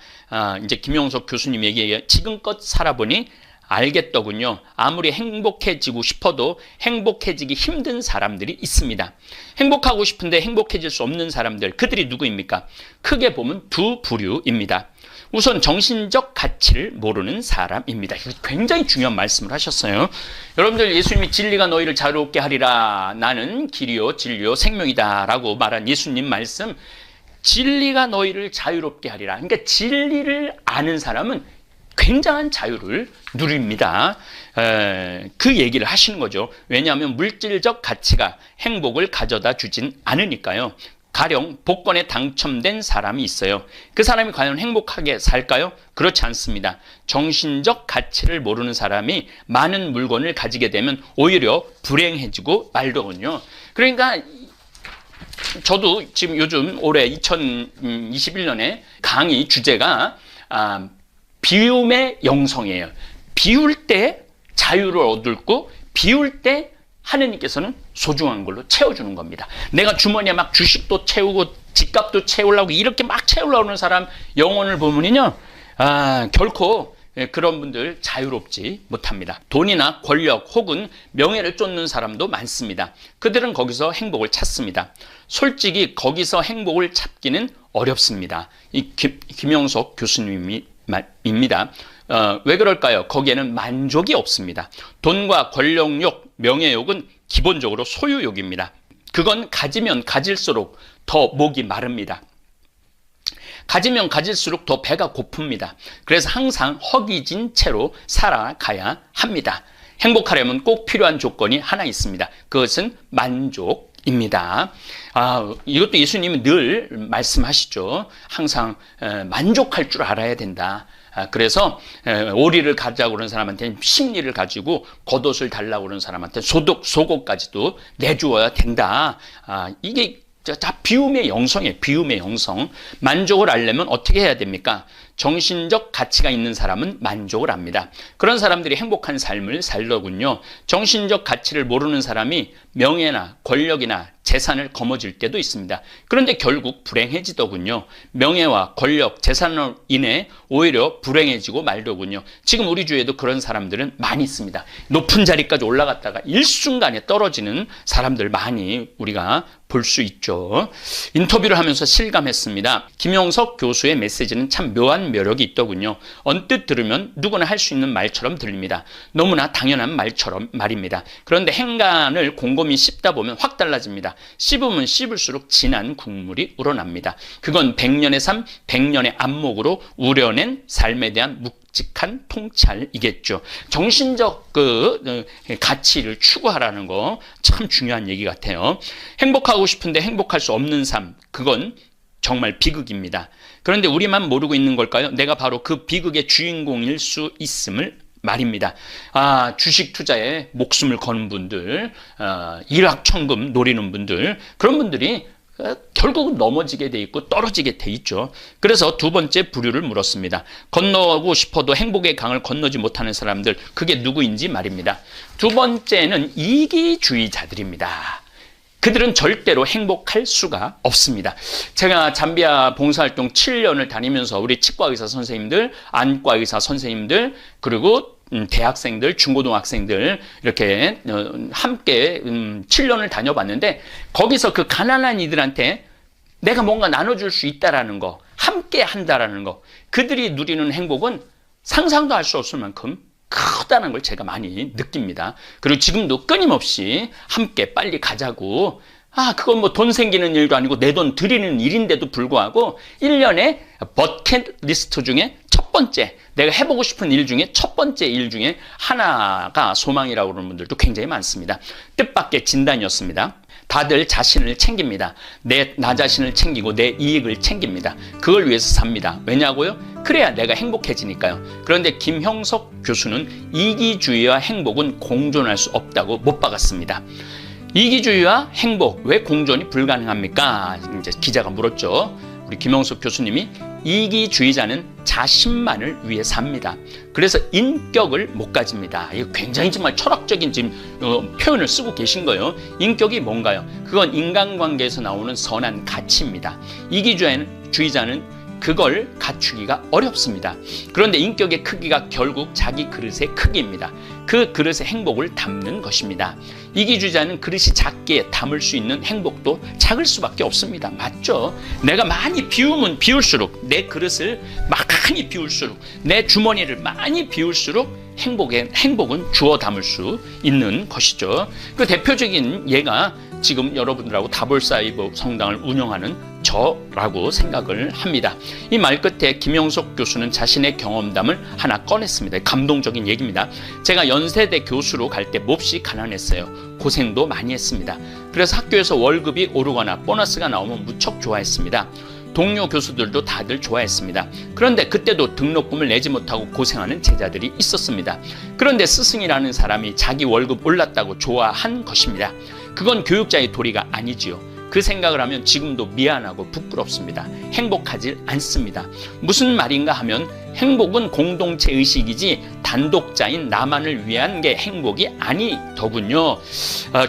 이제 김용석 교수님 얘기해요. 지금껏 살아보니 알겠더군요. 아무리 행복해지고 싶어도 행복해지기 힘든 사람들이 있습니다. 행복하고 싶은데 행복해질 수 없는 사람들, 그들이 누구입니까? 크게 보면 두 부류입니다. 우선 정신적 가치를 모르는 사람입니다. 굉장히 중요한 말씀을 하셨어요. 여러분들, 예수님이 진리가 너희를 자유롭게 하리라. 나는 길이요 진리요 생명이다 라고 말한 예수님 말씀, 진리가 너희를 자유롭게 하리라. 그러니까 진리를 아는 사람은 굉장한 자유를 누립니다. 그 얘기를 하시는 거죠. 왜냐하면 물질적 가치가 행복을 가져다 주진 않으니까요. 가령 복권에 당첨된 사람이 있어요. 그 사람이 과연 행복하게 살까요? 그렇지 않습니다. 정신적 가치를 모르는 사람이 많은 물건을 가지게 되면 오히려 불행해지고 말더군요. 그러니까 저도 지금 요즘 올해 2021년에 강의 주제가 비움의 영성이에요. 비울 때 자유를 얻고 비울 때 하느님께서는 소중한 걸로 채워주는 겁니다. 내가 주머니에 막 주식도 채우고 집값도 채우려고 이렇게 막 채우려고 하는 사람 영혼을 보면요, 결코 그런 분들 자유롭지 못합니다. 돈이나 권력 혹은 명예를 쫓는 사람도 많습니다. 그들은 거기서 행복을 찾습니다. 솔직히 거기서 행복을 찾기는 어렵습니다. 이 김영석 교수님입니다. 왜 그럴까요? 거기에는 만족이 없습니다. 돈과 권력욕, 명예욕은 기본적으로 소유욕입니다. 그건 가지면 가질수록 더 목이 마릅니다. 가지면 가질수록 더 배가 고픕니다. 그래서 항상 허기진 채로 살아가야 합니다. 행복하려면 꼭 필요한 조건이 하나 있습니다. 그것은 만족입니다. 이것도 예수님이 늘 말씀하시죠. 항상 만족할 줄 알아야 된다. 그래서 오리를 가자고 그러는 사람한테는 심리를 가지고 겉옷을 달라고 그러는 사람한테 속옷까지도 내주어야 된다. 이게 다 비움의 영성이에요. 비움의 영성. 만족을 알려면 어떻게 해야 됩니까? 정신적 가치가 있는 사람은 만족을 합니다. 그런 사람들이 행복한 삶을 살더군요. 정신적 가치를 모르는 사람이 명예나 권력이나 재산을 거머쥘 때도 있습니다. 그런데 결국 불행해지더군요. 명예와 권력, 재산으로 인해 오히려 불행해지고 말더군요. 지금 우리 주위에도 그런 사람들은 많이 있습니다. 높은 자리까지 올라갔다가 일순간에 떨어지는 사람들 많이 우리가 볼 수 있죠. 인터뷰를 하면서 실감했습니다. 김영석 교수의 메시지는 참 묘한 매력이 있더군요. 언뜻 들으면 누구나 할 수 있는 말처럼 들립니다. 너무나 당연한 말처럼 말입니다. 그런데 행간을 곰곰이 씹다 보면 확 달라집니다. 씹으면 씹을수록 진한 국물이 우러납니다. 그건 100년의 삶, 100년의 안목으로 우려낸 삶에 대한 묵직한 통찰이겠죠. 정신적 가치를 추구하라는 거 참 중요한 얘기 같아요. 행복하고 싶은데 행복할 수 없는 삶, 그건 정말 비극입니다. 그런데 우리만 모르고 있는 걸까요? 내가 바로 그 비극의 주인공일 수 있음을 말입니다. 주식 투자에 목숨을 거는 분들, 일확천금 노리는 분들, 그런 분들이 결국은 넘어지게 돼 있고 떨어지게 돼 있죠. 그래서 두 번째 부류를 물었습니다. 건너고 싶어도 행복의 강을 건너지 못하는 사람들, 그게 누구인지 말입니다. 두 번째는 이기주의자들입니다. 그들은 절대로 행복할 수가 없습니다. 제가 잠비아 봉사활동 7년을 다니면서 우리 치과의사 선생님들, 안과의사 선생님들, 그리고 대학생들, 중고등학생들 이렇게 함께 7년을 다녀봤는데, 거기서 그 가난한 이들한테 내가 뭔가 나눠줄 수 있다라는 거, 함께 한다라는 거, 그들이 누리는 행복은 상상도 할 수 없을 만큼 크다는 걸 제가 많이 느낍니다. 그리고 지금도 끊임없이 함께 빨리 가자고, 그건 뭐 돈 생기는 일도 아니고 내 돈 들이는 일인데도 불구하고 1년에 버킷리스트 중에 첫 번째, 내가 해보고 싶은 일 중에 첫 번째 일 중에 하나가 소망이라고 그러는 분들도 굉장히 많습니다. 뜻밖의 진단이었습니다. 다들 자신을 챙깁니다. 나 자신을 챙기고 내 이익을 챙깁니다. 그걸 위해서 삽니다. 왜냐고요? 그래야 내가 행복해지니까요. 그런데 김형석 교수는 이기주의와 행복은 공존할 수 없다고 못 박았습니다. 이기주의와 행복, 왜 공존이 불가능합니까? 이제 기자가 물었죠. 우리 김형석 교수님이 이기주의자는 자신만을 위해 삽니다. 그래서 인격을 못 가집니다. 이거 굉장히 정말 철학적인 지금 표현을 쓰고 계신 거예요. 인격이 뭔가요? 그건 인간관계에서 나오는 선한 가치입니다. 이기주의자는 그걸 갖추기가 어렵습니다. 그런데 인격의 크기가 결국 자기 그릇의 크기입니다. 그 그릇의 행복을 담는 것입니다. 이기주의자는 그릇이 작게 담을 수 있는 행복도 작을 수밖에 없습니다. 맞죠? 내가 많이 비우면 비울수록, 내 그릇을 많이 비울수록, 내 주머니를 많이 비울수록 행복은 주워 담을 수 있는 것이죠. 그 대표적인 예가 지금 여러분들하고 다볼사이버 성당을 운영하는 저라고 생각을 합니다. 이 말 끝에 김형석 교수는 자신의 경험담을 하나 꺼냈습니다. 감동적인 얘기입니다. 제가 연세대 교수로 갈 때 몹시 가난했어요. 고생도 많이 했습니다. 그래서 학교에서 월급이 오르거나 보너스가 나오면 무척 좋아했습니다. 동료 교수들도 다들 좋아했습니다. 그런데 그때도 등록금을 내지 못하고 고생하는 제자들이 있었습니다. 그런데 스승이라는 사람이 자기 월급 올랐다고 좋아한 것입니다. 그건 교육자의 도리가 아니지요. 그 생각을 하면 지금도 미안하고 부끄럽습니다. 행복하지 않습니다. 무슨 말인가 하면 행복은 공동체 의식이지 단독자인 나만을 위한 게 행복이 아니더군요.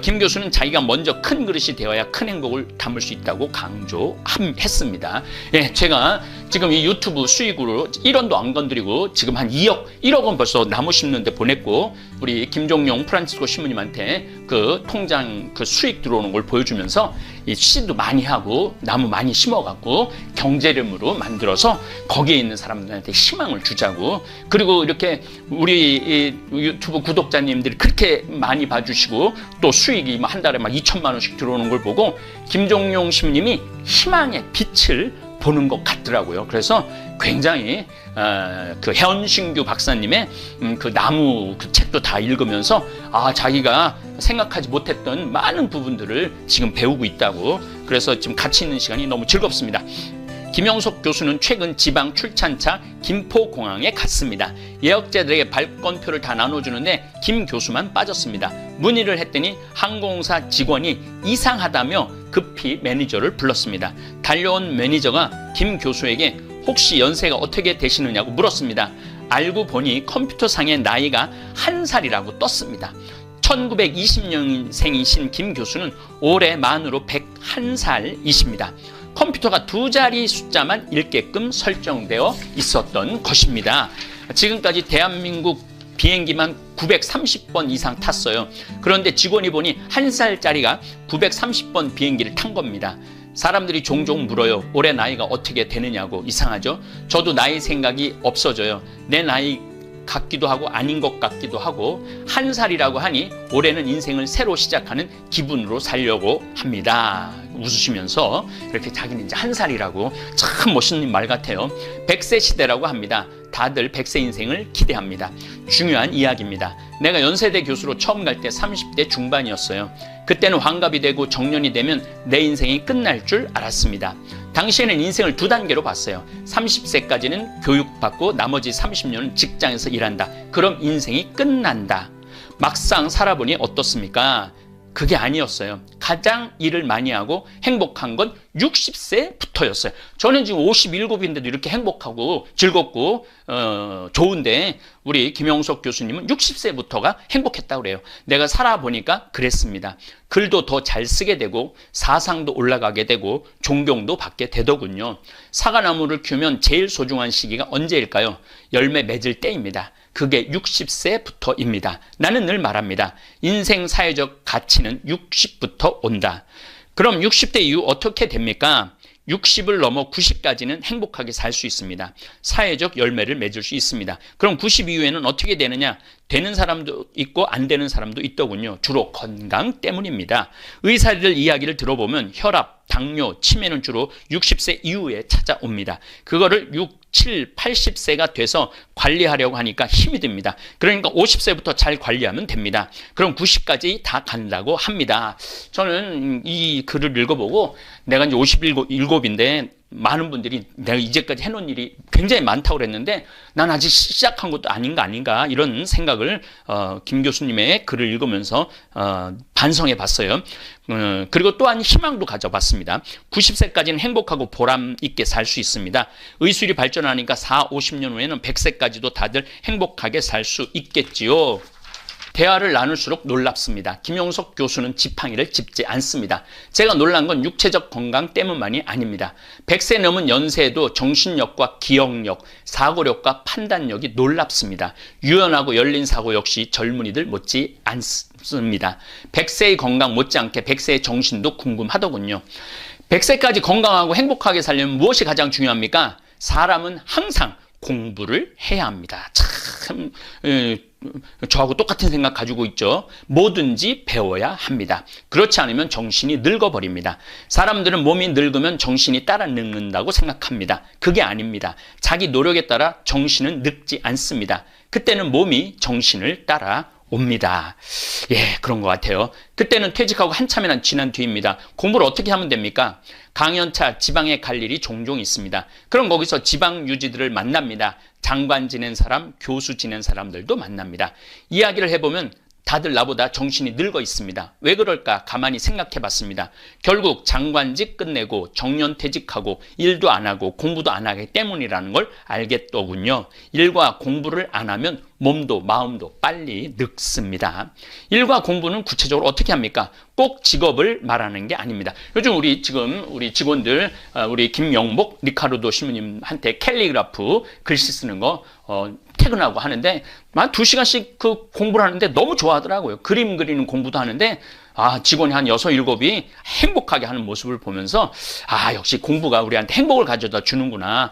김 교수는 자기가 먼저 큰 그릇이 되어야 큰 행복을 담을 수 있다고 강조했습니다. 예, 제가 지금 이 유튜브 수익으로 1원도 안 건드리고 지금 한 1억은 벌써 나무 심는데 보냈고, 우리 김종용 프란치스코 신부님한테 그 통장 그 수익 들어오는 걸 보여주면서 이 씨도 많이 하고 나무 많이 심어갖고 경제름으로 만들어서 거기에 있는 사람들한테 희망을 주자고. 그리고 이렇게 우리 유튜브 구독자님들이 그렇게 많이 봐주시고 또 수익이 한 달에 막 2천만 원씩 들어오는 걸 보고 김종용 신부님이 희망의 빛을 보는 것 같더라고요. 그래서 굉장히 그 현신규 박사님의 그 나무 그 책도 다 읽으면서 자기가 생각하지 못했던 많은 부분들을 지금 배우고 있다고. 그래서 지금 같이 있는 시간이 너무 즐겁습니다. 김형석 교수는 최근 지방 출찬차 김포공항에 갔습니다. 예약자들에게 발권표를 다 나눠주는데 김 교수만 빠졌습니다. 문의를 했더니 항공사 직원이 이상하다며 급히 매니저를 불렀습니다. 달려온 매니저가 김 교수에게 혹시 연세가 어떻게 되시느냐고 물었습니다. 알고 보니 컴퓨터상의 나이가 1살이라고 떴습니다. 1920년생이신 김 교수는 올해 만으로 101살이십니다. 컴퓨터가 2자리 숫자만 읽게끔 설정되어 있었던 것입니다. 지금까지 대한민국 비행기만 930번 이상 탔어요. 그런데 직원이 보니 1살짜리가 930번 비행기를 탄 겁니다. 사람들이 종종 물어요. 올해 나이가 어떻게 되느냐고. 이상하죠? 저도 나이 생각이 없어져요. 내 나이 같기도 하고 아닌 것 같기도 하고, 1살이라고 하니 올해는 인생을 새로 시작하는 기분으로 살려고 합니다. 웃으시면서 이렇게 자기는 이제 1살이라고. 참 멋있는 말 같아요. 100세 시대라고 합니다. 다들 100세 인생을 기대합니다. 중요한 이야기입니다. 내가 연세대 교수로 처음 갈 때 30대 중반이었어요. 그때는 환갑이 되고 정년이 되면 내 인생이 끝날 줄 알았습니다. 당시에는 인생을 두 단계로 봤어요. 30세까지는 교육받고 나머지 30년은 직장에서 일한다. 그럼 인생이 끝난다. 막상 살아보니 어떻습니까? 그게 아니었어요. 가장 일을 많이 하고 행복한 건 60세부터였어요. 저는 지금 57인데도 이렇게 행복하고 즐겁고 좋은데 우리 김영석 교수님은 60세부터가 행복했다고 그래요. 내가 살아보니까 그랬습니다. 글도 더 잘 쓰게 되고 사상도 올라가게 되고 존경도 받게 되더군요. 사과나무를 키우면 제일 소중한 시기가 언제일까요? 열매 맺을 때입니다. 그게 60세부터입니다. 나는 늘 말합니다. 인생 사회적 가치는 60부터 온다. 그럼 60대 이후 어떻게 됩니까? 60을 넘어 90까지는 행복하게 살 수 있습니다. 사회적 열매를 맺을 수 있습니다. 그럼 90 이후에는 어떻게 되느냐? 되는 사람도 있고 안 되는 사람도 있더군요. 주로 건강 때문입니다. 의사들 이야기를 들어보면 혈압, 당뇨, 치매는 주로 60세 이후에 찾아옵니다. 그거를 6, 7, 80세가 돼서 관리하려고 하니까 힘이 듭니다. 그러니까 50세부터 잘 관리하면 됩니다. 그럼 90까지 다 간다고 합니다. 저는 이 글을 읽어보고 내가 이제 57인데 많은 분들이 내가 이제까지 해놓은 일이 굉장히 많다고 그랬는데 난 아직 시작한 것도 아닌가 이런 생각을 김 교수님의 글을 읽으면서 반성해 봤어요. 그리고 또한 희망도 가져봤습니다. 90세까지는 행복하고 보람 있게 살 수 있습니다. 의술이 발전하니까 4, 50년 후에는 100세까지도 다들 행복하게 살 수 있겠지요. 대화를 나눌수록 놀랍습니다. 김용석 교수는 지팡이를 짚지 않습니다. 제가 놀란 건 육체적 건강 때문만이 아닙니다. 100세 넘은 연세에도 정신력과 기억력, 사고력과 판단력이 놀랍습니다. 유연하고 열린 사고 역시 젊은이들 못지 않습니다. 100세의 건강 못지않게 100세의 정신도 궁금하더군요. 100세까지 건강하고 행복하게 살려면 무엇이 가장 중요합니까? 사람은 항상 공부를 해야 합니다. 참 저하고 똑같은 생각 가지고 있죠. 뭐든지 배워야 합니다. 그렇지 않으면 정신이 늙어버립니다. 사람들은 몸이 늙으면 정신이 따라 늙는다고 생각합니다. 그게 아닙니다. 자기 노력에 따라 정신은 늙지 않습니다. 그때는 몸이 정신을 따라 옵니다. 예, 그런 것 같아요. 그때는 퇴직하고 한참이나 지난 뒤입니다. 공부를 어떻게 하면 됩니까? 강연차 지방에 갈 일이 종종 있습니다. 그럼 거기서 지방 유지들을 만납니다. 장관 지낸 사람, 교수 지낸 사람들도 만납니다. 이야기를 해보면 다들 나보다 정신이 늙어 있습니다. 왜 그럴까 가만히 생각해 봤습니다. 결국 장관직 끝내고 정년퇴직하고 일도 안 하고 공부도 안 하기 때문이라는 걸 알겠더군요. 일과 공부를 안 하면 몸도 마음도 빨리 늙습니다. 일과 공부는 구체적으로 어떻게 합니까? 꼭 직업을 말하는 게 아닙니다. 요즘 우리 직원들, 우리 김영복 리카르도 신부님한테 캘리그라프 글씨 쓰는 거 퇴근하고 하는데 한 2시간씩 그 공부를 하는데 너무 좋아하더라고요. 그림 그리는 공부도 하는데 직원이 한 6, 7이 행복하게 하는 모습을 보면서 역시 공부가 우리한테 행복을 가져다 주는구나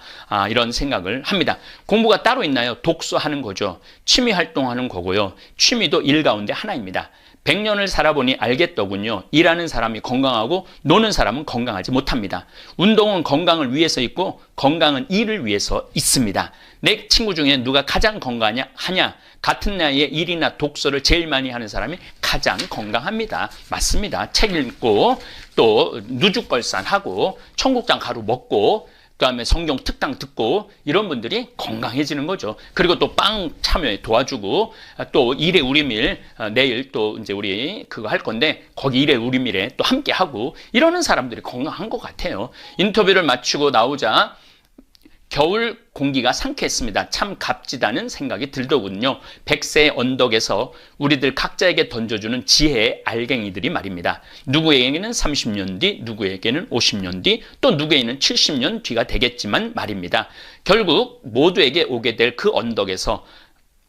이런 생각을 합니다. 공부가 따로 있나요? 독서하는 거죠. 취미 활동하는 거고요. 취미도 일 가운데 하나입니다. 100년을 살아보니 알겠더군요. 일하는 사람이 건강하고 노는 사람은 건강하지 못합니다. 운동은 건강을 위해서 있고 건강은 일을 위해서 있습니다. 내 친구 중에 누가 가장 건강하냐? 같은 나이에 일이나 독서를 제일 많이 하는 사람이 가장 건강합니다. 맞습니다. 책 읽고 또 누죽벌산하고 청국장 가루 먹고 그다음에 성경 특강 듣고 이런 분들이 건강해지는 거죠. 그리고 또 빵 참여에 도와주고 또 일의 우리밀 내일 또 이제 우리 그거 할 건데 거기 일의 우리밀에 또 함께 하고 이러는 사람들이 건강한 것 같아요. 인터뷰를 마치고 나오자 겨울 공기가 상쾌했습니다. 참 값지다는 생각이 들더군요. 100세의 언덕에서 우리들 각자에게 던져주는 지혜의 알갱이들이 말입니다. 누구에게는 30년 뒤, 누구에게는 50년 뒤, 또 누구에게는 70년 뒤가 되겠지만 말입니다. 결국 모두에게 오게 될 그 언덕에서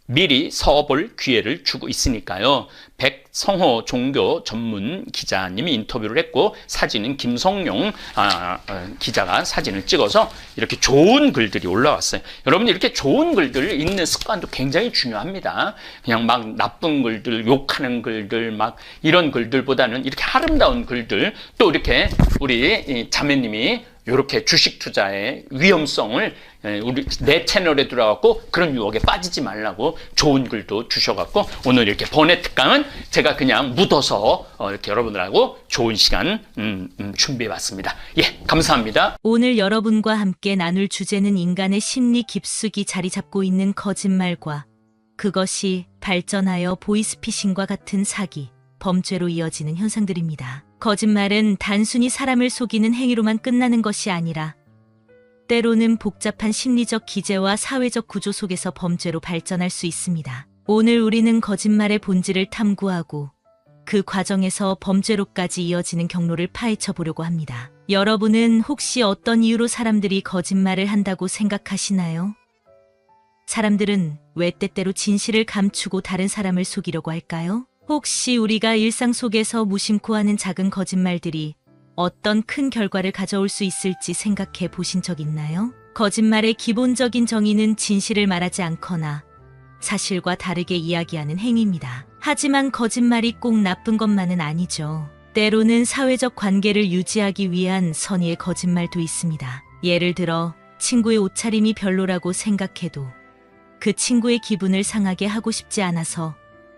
미리 서볼 기회를 주고 있으니까요. 백성호 종교 전문 기자님이 인터뷰를 했고 사진은 김성용 기자가 사진을 찍어서 이렇게 좋은 글들이 올라왔어요. 여러분 이렇게 좋은 글들을 읽는 습관도 굉장히 중요합니다. 그냥 막 나쁜 글들, 욕하는 글들 막 이런 글들보다는 이렇게 아름다운 글들 또 이렇게 우리 자매님이 이렇게 주식 투자의 위험성을 우리 내 채널에 들어가고 그런 유혹에 빠지지 말라고 좋은 글도 주셔갖고 오늘 이렇게 번외 특강은 제가 그냥 묻어서 이렇게 여러분들하고 좋은 시간 준비해봤습니다. 예, 감사합니다. 오늘 여러분과 함께 나눌 주제는 인간의 심리 깊숙이 자리 잡고 있는 거짓말과 그것이 발전하여 보이스피싱과 같은 사기, 범죄로 이어지는 현상들입니다. 거짓말은 단순히 사람을 속이는 행위로만 끝나는 것이 아니라 때로는 복잡한 심리적 기제와 사회적 구조 속에서 범죄로 발전할 수 있습니다. 오늘 우리는 거짓말의 본질을 탐구하고 그 과정에서 범죄로까지 이어지는 경로를 파헤쳐 보려고 합니다. 여러분은 혹시 어떤 이유로 사람들이 거짓말을 한다고 생각하시나요? 사람들은 왜 때때로 진실을 감추고 다른 사람을 속이려고 할까요? 혹시 우리가 일상 속에서 무심코 하는 작은 거짓말들이 어떤 큰 결과를 가져올 수 있을지 생각해 보신 적 있나요? 거짓말의 기본적인 정의는 진실을 말하지 않거나 사실과 다르게 이야기하는 행위입니다. 하지만 거짓말이 꼭 나쁜 것만은 아니죠. 때로는 사회적 관계를 유지하기 위한 선의의 거짓말도 있습니다. 예를 들어 친구의 옷차림이 별로라고 생각해도 그 친구의 기분을 상하게 하고 싶지 않아서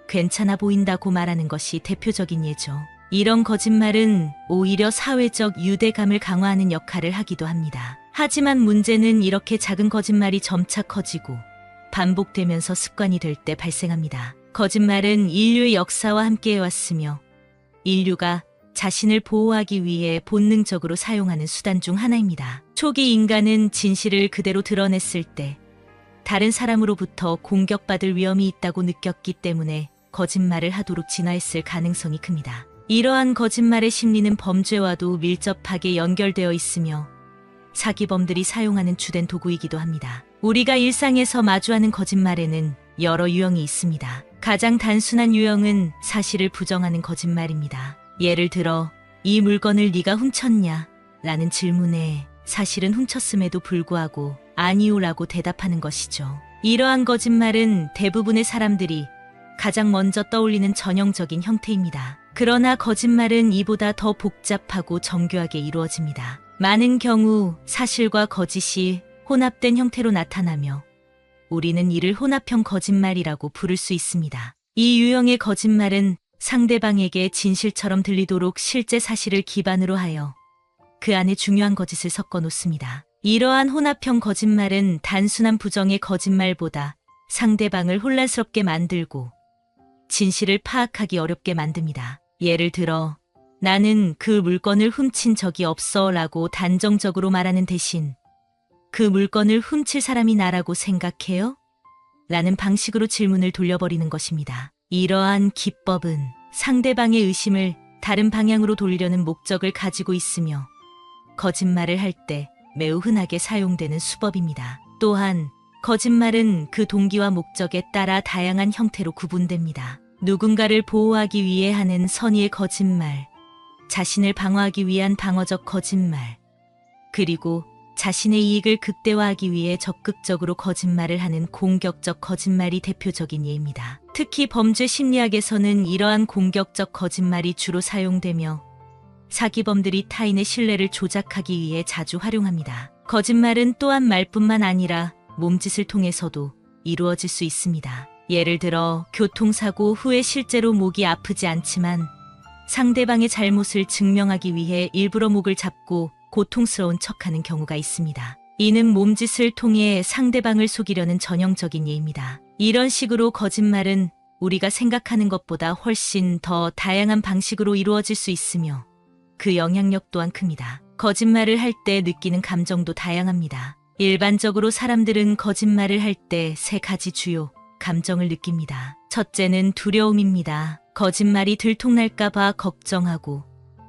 괜찮아 보인다고 말하는 것이 대표적인 예죠. 이런 거짓말은 오히려 사회적 유대감을 강화하는 역할을 하기도 합니다. 하지만 문제는 이렇게 작은 거짓말이 점차 커지고 반복되면서 습관이 될 때 발생합니다. 거짓말은 인류의 역사와 함께 해왔으며 인류가 자신을 보호하기 위해 본능적으로 사용하는 수단 중 하나입니다. 초기 인간은 진실을 그대로 드러냈을 때 다른 사람으로부터 공격받을 위험이 있다고 느꼈기 때문에 거짓말을 하도록 진화했을 가능성이 큽니다. 이러한 거짓말의 심리는 범죄와도 밀접하게 연결되어 있으며 사기범들이 사용하는 주된 도구이기도 합니다. 우리가 일상에서 마주하는 거짓말에는 여러 유형이 있습니다. 가장 단순한 유형은 사실을 부정하는 거짓말입니다. 예를 들어 이 물건을 네가 훔쳤냐? 라는 질문에 사실은 훔쳤음에도 불구하고 아니오라고 대답하는 것이죠. 이러한 거짓말은 대부분의 사람들이 가장 먼저 떠올리는 전형적인 형태입니다. 그러나 거짓말은 이보다 더 복잡하고 정교하게 이루어집니다. 많은 경우 사실과 거짓이 혼합된 형태로 나타나며 우리는 이를 혼합형 거짓말이라고 부를 수 있습니다. 이 유형의 거짓말은 상대방에게 진실처럼 들리도록 실제 사실을 기반으로 하여 그 안에 중요한 거짓을 섞어 놓습니다. 이러한 혼합형 거짓말은 단순한 부정의 거짓말보다 상대방을 혼란스럽게 만들고 진실을 파악하기 어렵게 만듭니다. 예를 들어 나는 그 물건을 훔친 적이 없어 라고 단정적으로 말하는 대신 그 물건을 훔칠 사람이 나라고 생각해요? 라는 방식으로 질문을 돌려버리는 것입니다. 이러한 기법은 상대방의 의심을 다른 방향으로 돌리려는 목적을 가지고 있으며 거짓말을 할 때 매우 흔하게 사용되는 수법입니다. 또한 거짓말은 그 동기와 목적에 따라 다양한 형태로 구분됩니다. 누군가를 보호하기 위해 하는 선의의 거짓말, 자신을 방어하기 위한 방어적 거짓말, 그리고 자신의 이익을 극대화하기 위해 적극적으로 거짓말을 하는 공격적 거짓말이 대표적인 예입니다. 특히 범죄 심리학에서는 이러한 공격적 거짓말이 주로 사용되며 사기범들이 타인의 신뢰를 조작하기 위해 자주 활용합니다. 거짓말은 또한 말뿐만 아니라 몸짓을 통해서도 이루어질 수 있습니다. 예를 들어 교통사고 후에 실제로 목이 아프지 않지만 상대방의 잘못을 증명하기 위해 일부러 목을 잡고 고통스러운 척하는 경우가 있습니다. 이는 몸짓을 통해 상대방을 속이려는 전형적인 예입니다. 이런 식으로 거짓말은 우리가 생각하는 것보다 훨씬 더 다양한 방식으로 이루어질 수 있으며 그 영향력 또한 큽니다. 거짓말을 할 때 느끼는 감정도 다양합니다. 일반적으로 사람들은 거짓말을 할 때 세 가지 주요 감정을 느낍니다. 첫째는 두려움입니다. 거짓말이 들통날까봐 걱정하고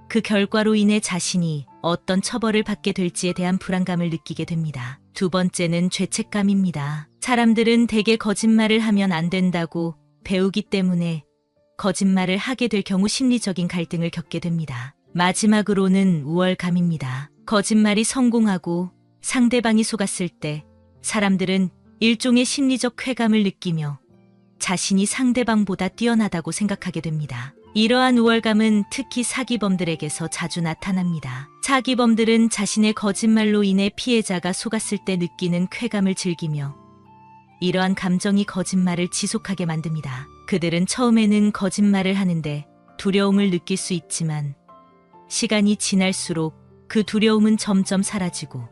그 결과로 인해 자신이 어떤 처벌을 받게 될지에 대한 불안감을 느끼게 됩니다. 두 번째는 죄책감입니다. 사람들은 대개 거짓말을 하면 안 된다고 배우기 때문에 거짓말을 하게 될 경우 심리적인 갈등을 겪게 됩니다. 마지막으로는 우월감입니다. 거짓말이 성공하고 상대방이 속았을 때 사람들은 일종의 심리적 쾌감을 느끼며 자신이 상대방보다 뛰어나다고 생각하게 됩니다. 이러한 우월감은 특히 사기범들에게서 자주 나타납니다. 사기범들은 자신의 거짓말로 인해 피해자가 속았을 때 느끼는 쾌감을 즐기며 이러한 감정이 거짓말을 지속하게 만듭니다. 그들은 처음에는 거짓말을 하는데 두려움을 느낄 수 있지만 시간이 지날수록 그 두려움은 점점 사라지고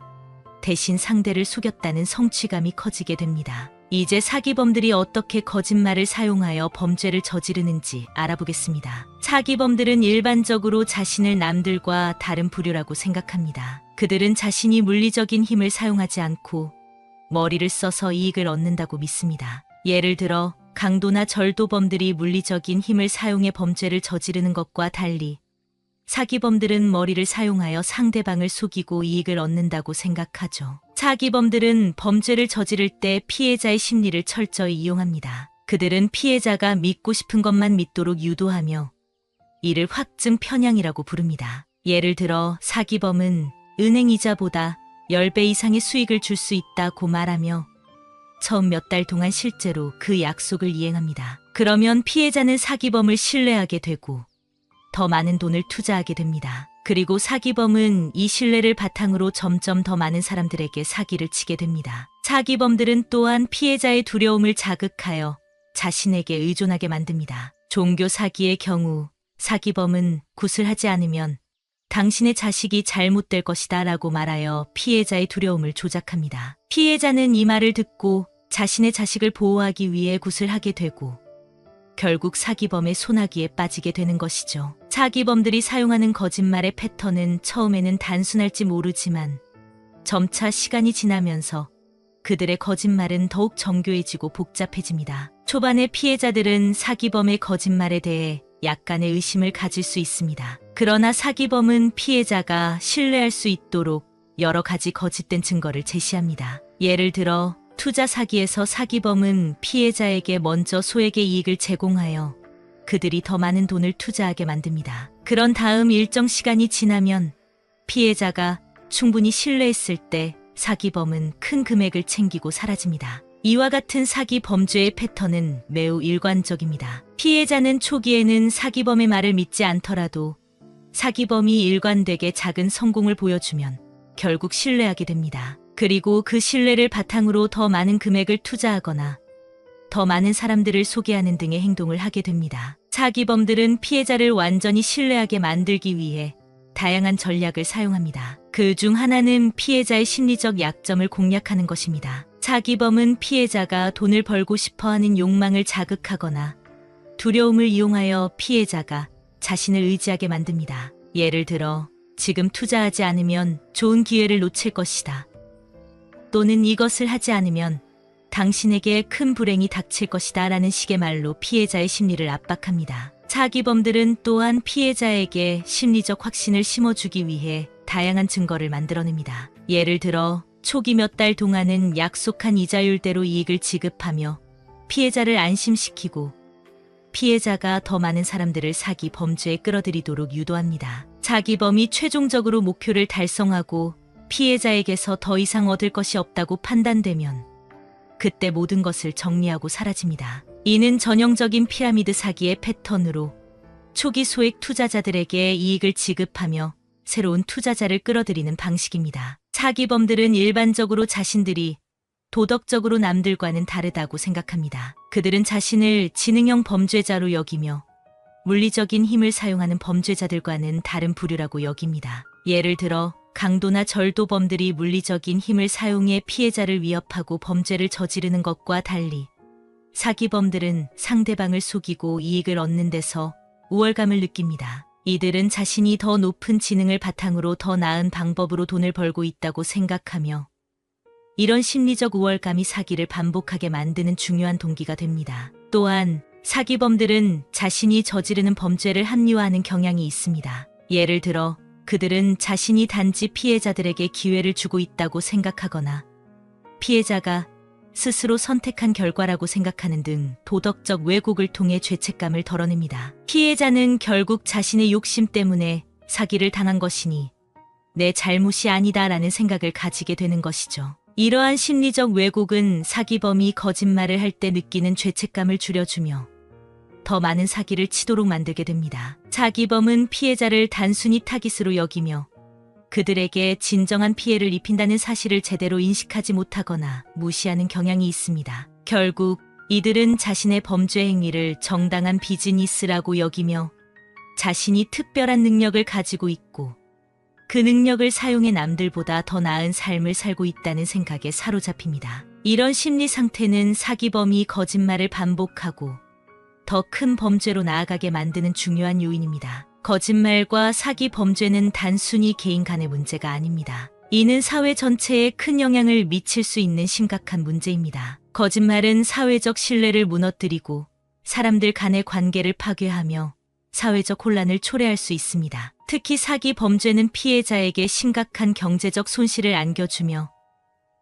대신 상대를 속였다는 성취감이 커지게 됩니다. 이제 사기범들이 어떻게 거짓말을 사용하여 범죄를 저지르는지 알아보겠습니다. 사기범들은 일반적으로 자신을 남들과 다른 부류라고 생각합니다. 그들은 자신이 물리적인 힘을 사용하지 않고 머리를 써서 이익을 얻는다고 믿습니다. 예를 들어 강도나 절도범들이 물리적인 힘을 사용해 범죄를 저지르는 것과 달리 사기범들은 머리를 사용하여 상대방을 속이고 이익을 얻는다고 생각하죠. 사기범들은 범죄를 저지를 때 피해자의 심리를 철저히 이용합니다. 그들은 피해자가 믿고 싶은 것만 믿도록 유도하며 이를 확증 편향이라고 부릅니다. 예를 들어 사기범은 은행 이자보다 10배 이상의 수익을 줄 수 있다고 말하며 처음 몇 달 동안 실제로 그 약속을 이행합니다. 그러면 피해자는 사기범을 신뢰하게 되고 더 많은 돈을 투자하게 됩니다. 그리고 사기범은 이 신뢰를 바탕으로 점점 더 많은 사람들에게 사기를 치게 됩니다. 사기범들은 또한 피해자의 두려움을 자극하여 자신에게 의존하게 만듭니다. 종교 사기의 경우 사기범은 굿을 하지 않으면 당신의 자식이 잘못될 것이다 라고 말하여 피해자의 두려움을 조작합니다. 피해자는 이 말을 듣고 자신의 자식을 보호하기 위해 굿을 하게 되고 결국 사기범의 소나기에 빠지게 되는 것이죠. 사기범들이 사용하는 거짓말의 패턴은 처음에는 단순할지 모르지만 점차 시간이 지나면서 그들의 거짓말은 더욱 정교해지고 복잡해집니다. 초반에 피해자들은 사기범의 거짓말에 대해 약간의 의심을 가질 수 있습니다. 그러나 사기범은 피해자가 신뢰할 수 있도록 여러 가지 거짓된 증거를 제시합니다. 예를 들어 투자 사기에서 사기범은 피해자에게 먼저 소액의 이익을 제공하여 그들이 더 많은 돈을 투자하게 만듭니다. 그런 다음 일정 시간이 지나면 피해자가 충분히 신뢰했을 때 사기범은 큰 금액을 챙기고 사라집니다. 이와 같은 사기 범죄의 패턴은 매우 일관적입니다. 피해자는 초기에는 사기범의 말을 믿지 않더라도 사기범이 일관되게 작은 성공을 보여주면 결국 신뢰하게 됩니다. 그리고 그 신뢰를 바탕으로 더 많은 금액을 투자하거나 더 많은 사람들을 소개하는 등의 행동을 하게 됩니다. 사기범들은 피해자를 완전히 신뢰하게 만들기 위해 다양한 전략을 사용합니다. 그 중 하나는 피해자의 심리적 약점을 공략하는 것입니다. 사기범은 피해자가 돈을 벌고 싶어하는 욕망을 자극하거나 두려움을 이용하여 피해자가 자신을 의지하게 만듭니다. 예를 들어 지금 투자하지 않으면 좋은 기회를 놓칠 것이다. 또는 이것을 하지 않으면 당신에게 큰 불행이 닥칠 것이다 라는 식의 말로 피해자의 심리를 압박합니다. 사기범들은 또한 피해자에게 심리적 확신을 심어주기 위해 다양한 증거를 만들어냅니다. 예를 들어 초기 몇 달 동안은 약속한 이자율대로 이익을 지급하며 피해자를 안심시키고 피해자가 더 많은 사람들을 사기 범죄에 끌어들이도록 유도합니다. 사기범이 최종적으로 목표를 달성하고 피해자에게서 더 이상 얻을 것이 없다고 판단되면 그때 모든 것을 정리하고 사라집니다. 이는 전형적인 피라미드 사기의 패턴으로 초기 소액 투자자들에게 이익을 지급하며 새로운 투자자를 끌어들이는 방식입니다. 사기범들은 일반적으로 자신들이 도덕적으로 남들과는 다르다고 생각합니다. 그들은 자신을 지능형 범죄자로 여기며 물리적인 힘을 사용하는 범죄자들과는 다른 부류라고 여깁니다. 예를 들어 강도나 절도범들이 물리적인 힘을 사용해 피해자를 위협하고 범죄를 저지르는 것과 달리 사기범들은 상대방을 속이고 이익을 얻는 데서 우월감을 느낍니다. 이들은 자신이 더 높은 지능을 바탕으로 더 나은 방법으로 돈을 벌고 있다고 생각하며 이런 심리적 우월감이 사기를 반복하게 만드는 중요한 동기가 됩니다. 또한 사기범들은 자신이 저지르는 범죄를 합리화하는 경향이 있습니다. 예를 들어 그들은 자신이 단지 피해자들에게 기회를 주고 있다고 생각하거나 피해자가 스스로 선택한 결과라고 생각하는 등 도덕적 왜곡을 통해 죄책감을 덜어냅니다. 피해자는 결국 자신의 욕심 때문에 사기를 당한 것이니 내 잘못이 아니다라는 생각을 가지게 되는 것이죠. 이러한 심리적 왜곡은 사기범이 거짓말을 할 때 느끼는 죄책감을 줄여주며 더 많은 사기를 치도록 만들게 됩니다. 사기범은 피해자를 단순히 타깃으로 여기며 그들에게 진정한 피해를 입힌다는 사실을 제대로 인식하지 못하거나 무시하는 경향이 있습니다. 결국 이들은 자신의 범죄 행위를 정당한 비즈니스라고 여기며 자신이 특별한 능력을 가지고 있고 그 능력을 사용해 남들보다 더 나은 삶을 살고 있다는 생각에 사로잡힙니다. 이런 심리 상태는 사기범이 거짓말을 반복하고 더 큰 범죄로 나아가게 만드는 중요한 요인입니다. 거짓말과 사기 범죄는 단순히 개인 간의 문제가 아닙니다. 이는 사회 전체에 큰 영향을 미칠 수 있는 심각한 문제입니다. 거짓말은 사회적 신뢰를 무너뜨리고 사람들 간의 관계를 파괴하며 사회적 혼란을 초래할 수 있습니다. 특히 사기 범죄는 피해자에게 심각한 경제적 손실을 안겨주며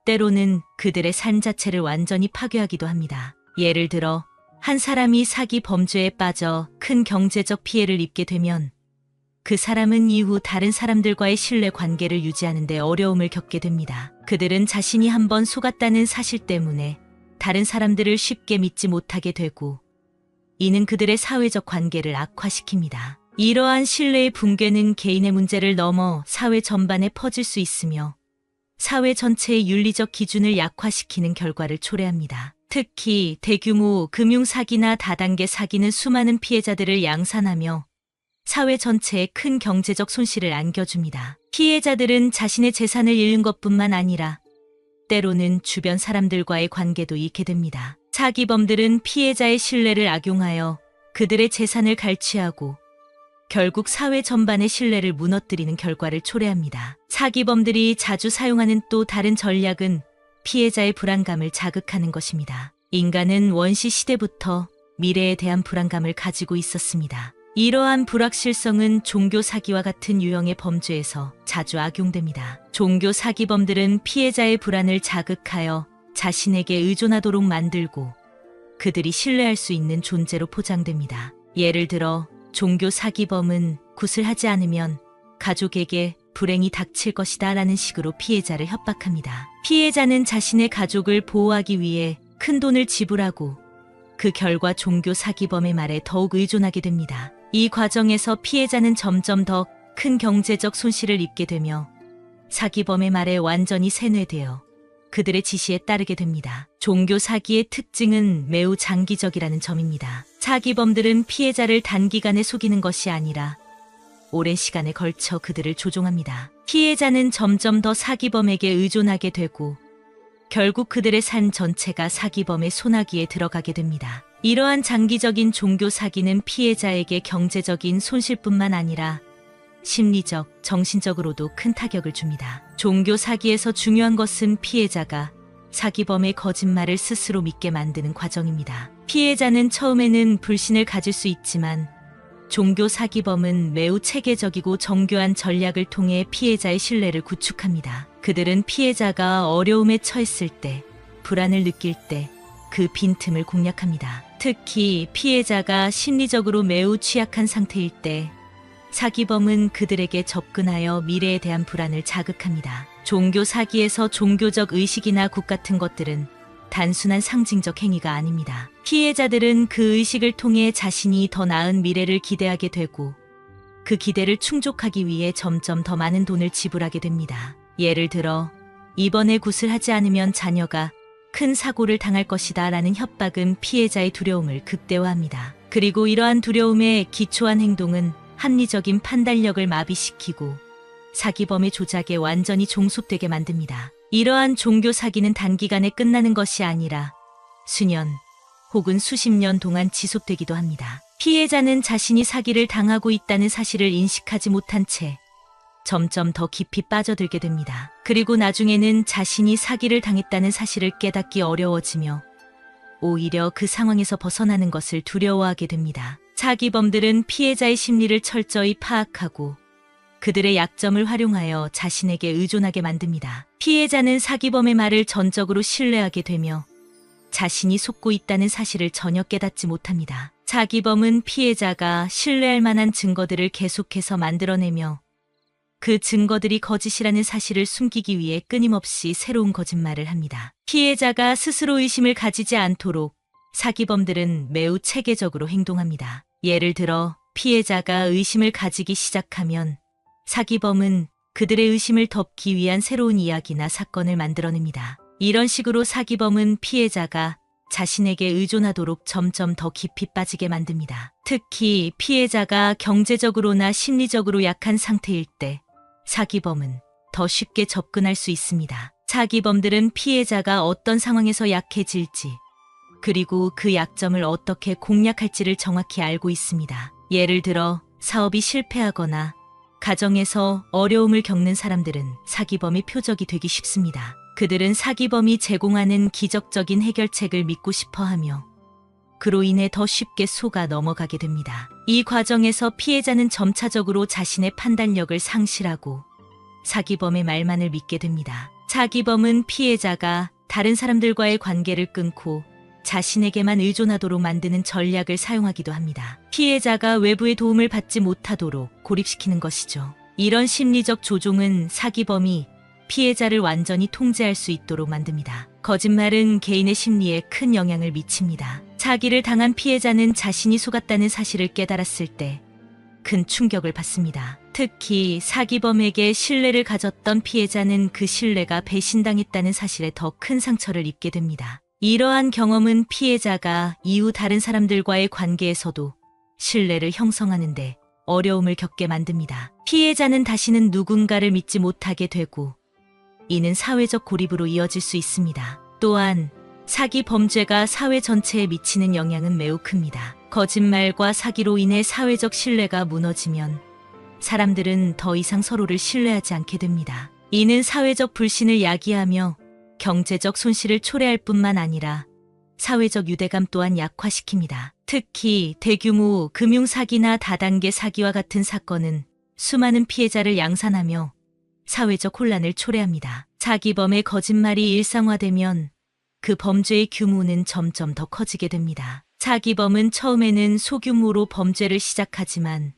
때로는 그들의 삶 자체를 완전히 파괴하기도 합니다. 예를 들어 한 사람이 사기 범죄에 빠져 큰 경제적 피해를 입게 되면 그 사람은 이후 다른 사람들과의 신뢰 관계를 유지하는 데 어려움을 겪게 됩니다. 그들은 자신이 한번 속았다는 사실 때문에 다른 사람들을 쉽게 믿지 못하게 되고 이는 그들의 사회적 관계를 악화시킵니다. 이러한 신뢰의 붕괴는 개인의 문제를 넘어 사회 전반에 퍼질 수 있으며 사회 전체의 윤리적 기준을 약화시키는 결과를 초래합니다. 특히 대규모 금융사기나 다단계 사기는 수많은 피해자들을 양산하며 사회 전체에 큰 경제적 손실을 안겨줍니다. 피해자들은 자신의 재산을 잃는 것뿐만 아니라 때로는 주변 사람들과의 관계도 잃게 됩니다. 사기범들은 피해자의 신뢰를 악용하여 그들의 재산을 갈취하고 결국 사회 전반의 신뢰를 무너뜨리는 결과를 초래합니다. 사기범들이 자주 사용하는 또 다른 전략은 피해자의 불안감을 자극하는 것입니다. 인간은 원시 시대부터 미래에 대한 불안감을 가지고 있었습니다. 이러한 불확실성은 종교 사기와 같은 유형의 범죄에서 자주 악용됩니다. 종교 사기범들은 피해자의 불안을 자극하여 자신에게 의존하도록 만들고 그들이 신뢰할 수 있는 존재로 포장됩니다. 예를 들어 종교 사기범은 굿을 하지 않으면 가족에게 불행이 닥칠 것이다 라는 식으로 피해자를 협박합니다. 피해자는 자신의 가족을 보호하기 위해 큰 돈을 지불하고 그 결과 종교 사기범의 말에 더욱 의존하게 됩니다. 이 과정에서 피해자는 점점 더 큰 경제적 손실을 입게 되며 사기범의 말에 완전히 세뇌되어 그들의 지시에 따르게 됩니다. 종교 사기의 특징은 매우 장기적이라는 점입니다. 사기범들은 피해자를 단기간에 속이는 것이 아니라 오랜 시간에 걸쳐 그들을 조종합니다. 피해자는 점점 더 사기범에게 의존하게 되고 결국 그들의 삶 전체가 사기범의 손아귀에 들어가게 됩니다. 이러한 장기적인 종교 사기는 피해자에게 경제적인 손실뿐만 아니라 심리적, 정신적으로도 큰 타격을 줍니다. 종교 사기에서 중요한 것은 피해자가 사기범의 거짓말을 스스로 믿게 만드는 과정입니다. 피해자는 처음에는 불신을 가질 수 있지만 종교 사기범은 매우 체계적이고 정교한 전략을 통해 피해자의 신뢰를 구축합니다. 그들은 피해자가 어려움에 처했을 때, 불안을 느낄 때 그 빈틈을 공략합니다. 특히 피해자가 심리적으로 매우 취약한 상태일 때 사기범은 그들에게 접근하여 미래에 대한 불안을 자극합니다. 종교 사기에서 종교적 의식이나 굿 같은 것들은 단순한 상징적 행위가 아닙니다. 피해자들은 그 의식을 통해 자신이 더 나은 미래를 기대하게 되고 그 기대를 충족하기 위해 점점 더 많은 돈을 지불하게 됩니다. 예를 들어 이번에 굿을 하지 않으면 자녀가 큰 사고를 당할 것이다 라는 협박은 피해자의 두려움을 극대화합니다. 그리고 이러한 두려움에 기초한 행동은 합리적인 판단력을 마비시키고 사기범의 조작에 완전히 종속되게 만듭니다. 이러한 종교 사기는 단기간에 끝나는 것이 아니라 수년 혹은 수십 년 동안 지속되기도 합니다. 피해자는 자신이 사기를 당하고 있다는 사실을 인식하지 못한 채 점점 더 깊이 빠져들게 됩니다. 그리고 나중에는 자신이 사기를 당했다는 사실을 깨닫기 어려워지며 오히려 그 상황에서 벗어나는 것을 두려워하게 됩니다. 사기범들은 피해자의 심리를 철저히 파악하고 그들의 약점을 활용하여 자신에게 의존하게 만듭니다. 피해자는 사기범의 말을 전적으로 신뢰하게 되며 자신이 속고 있다는 사실을 전혀 깨닫지 못합니다. 사기범은 피해자가 신뢰할 만한 증거들을 계속해서 만들어내며 그 증거들이 거짓이라는 사실을 숨기기 위해 끊임없이 새로운 거짓말을 합니다. 피해자가 스스로 의심을 가지지 않도록 사기범들은 매우 체계적으로 행동합니다. 예를 들어 피해자가 의심을 가지기 시작하면 사기범은 그들의 의심을 덮기 위한 새로운 이야기나 사건을 만들어냅니다. 이런 식으로 사기범은 피해자가 자신에게 의존하도록 점점 더 깊이 빠지게 만듭니다. 특히 피해자가 경제적으로나 심리적으로 약한 상태일 때 사기범은 더 쉽게 접근할 수 있습니다. 사기범들은 피해자가 어떤 상황에서 약해질지, 그리고 그 약점을 어떻게 공략할지를 정확히 알고 있습니다. 예를 들어 사업이 실패하거나 가정에서 어려움을 겪는 사람들은 사기범의 표적이 되기 쉽습니다. 그들은 사기범이 제공하는 기적적인 해결책을 믿고 싶어하며 그로 인해 더 쉽게 속아 넘어가게 됩니다. 이 과정에서 피해자는 점차적으로 자신의 판단력을 상실하고 사기범의 말만을 믿게 됩니다. 사기범은 피해자가 다른 사람들과의 관계를 끊고 자신에게만 의존하도록 만드는 전략을 사용하기도 합니다. 피해자가 외부의 도움을 받지 못하도록 고립시키는 것이죠. 이런 심리적 조종은 사기범이 피해자를 완전히 통제할 수 있도록 만듭니다. 거짓말은 개인의 심리에 큰 영향을 미칩니다. 사기를 당한 피해자는 자신이 속았다는 사실을 깨달았을 때 큰 충격을 받습니다. 특히 사기범에게 신뢰를 가졌던 피해자는 그 신뢰가 배신당했다는 사실에 더 큰 상처를 입게 됩니다. 이러한 경험은 피해자가 이후 다른 사람들과의 관계에서도 신뢰를 형성하는데 어려움을 겪게 만듭니다. 피해자는 다시는 누군가를 믿지 못하게 되고 이는 사회적 고립으로 이어질 수 있습니다. 또한 사기 범죄가 사회 전체에 미치는 영향은 매우 큽니다. 거짓말과 사기로 인해 사회적 신뢰가 무너지면 사람들은 더 이상 서로를 신뢰하지 않게 됩니다. 이는 사회적 불신을 야기하며 경제적 손실을 초래할 뿐만 아니라 사회적 유대감 또한 약화시킵니다. 특히 대규모 금융사기나 다단계 사기와 같은 사건은 수많은 피해자를 양산하며 사회적 혼란을 초래합니다. 사기범의 거짓말이 일상화되면 그 범죄의 규모는 점점 더 커지게 됩니다. 사기범은 처음에는 소규모로 범죄를 시작하지만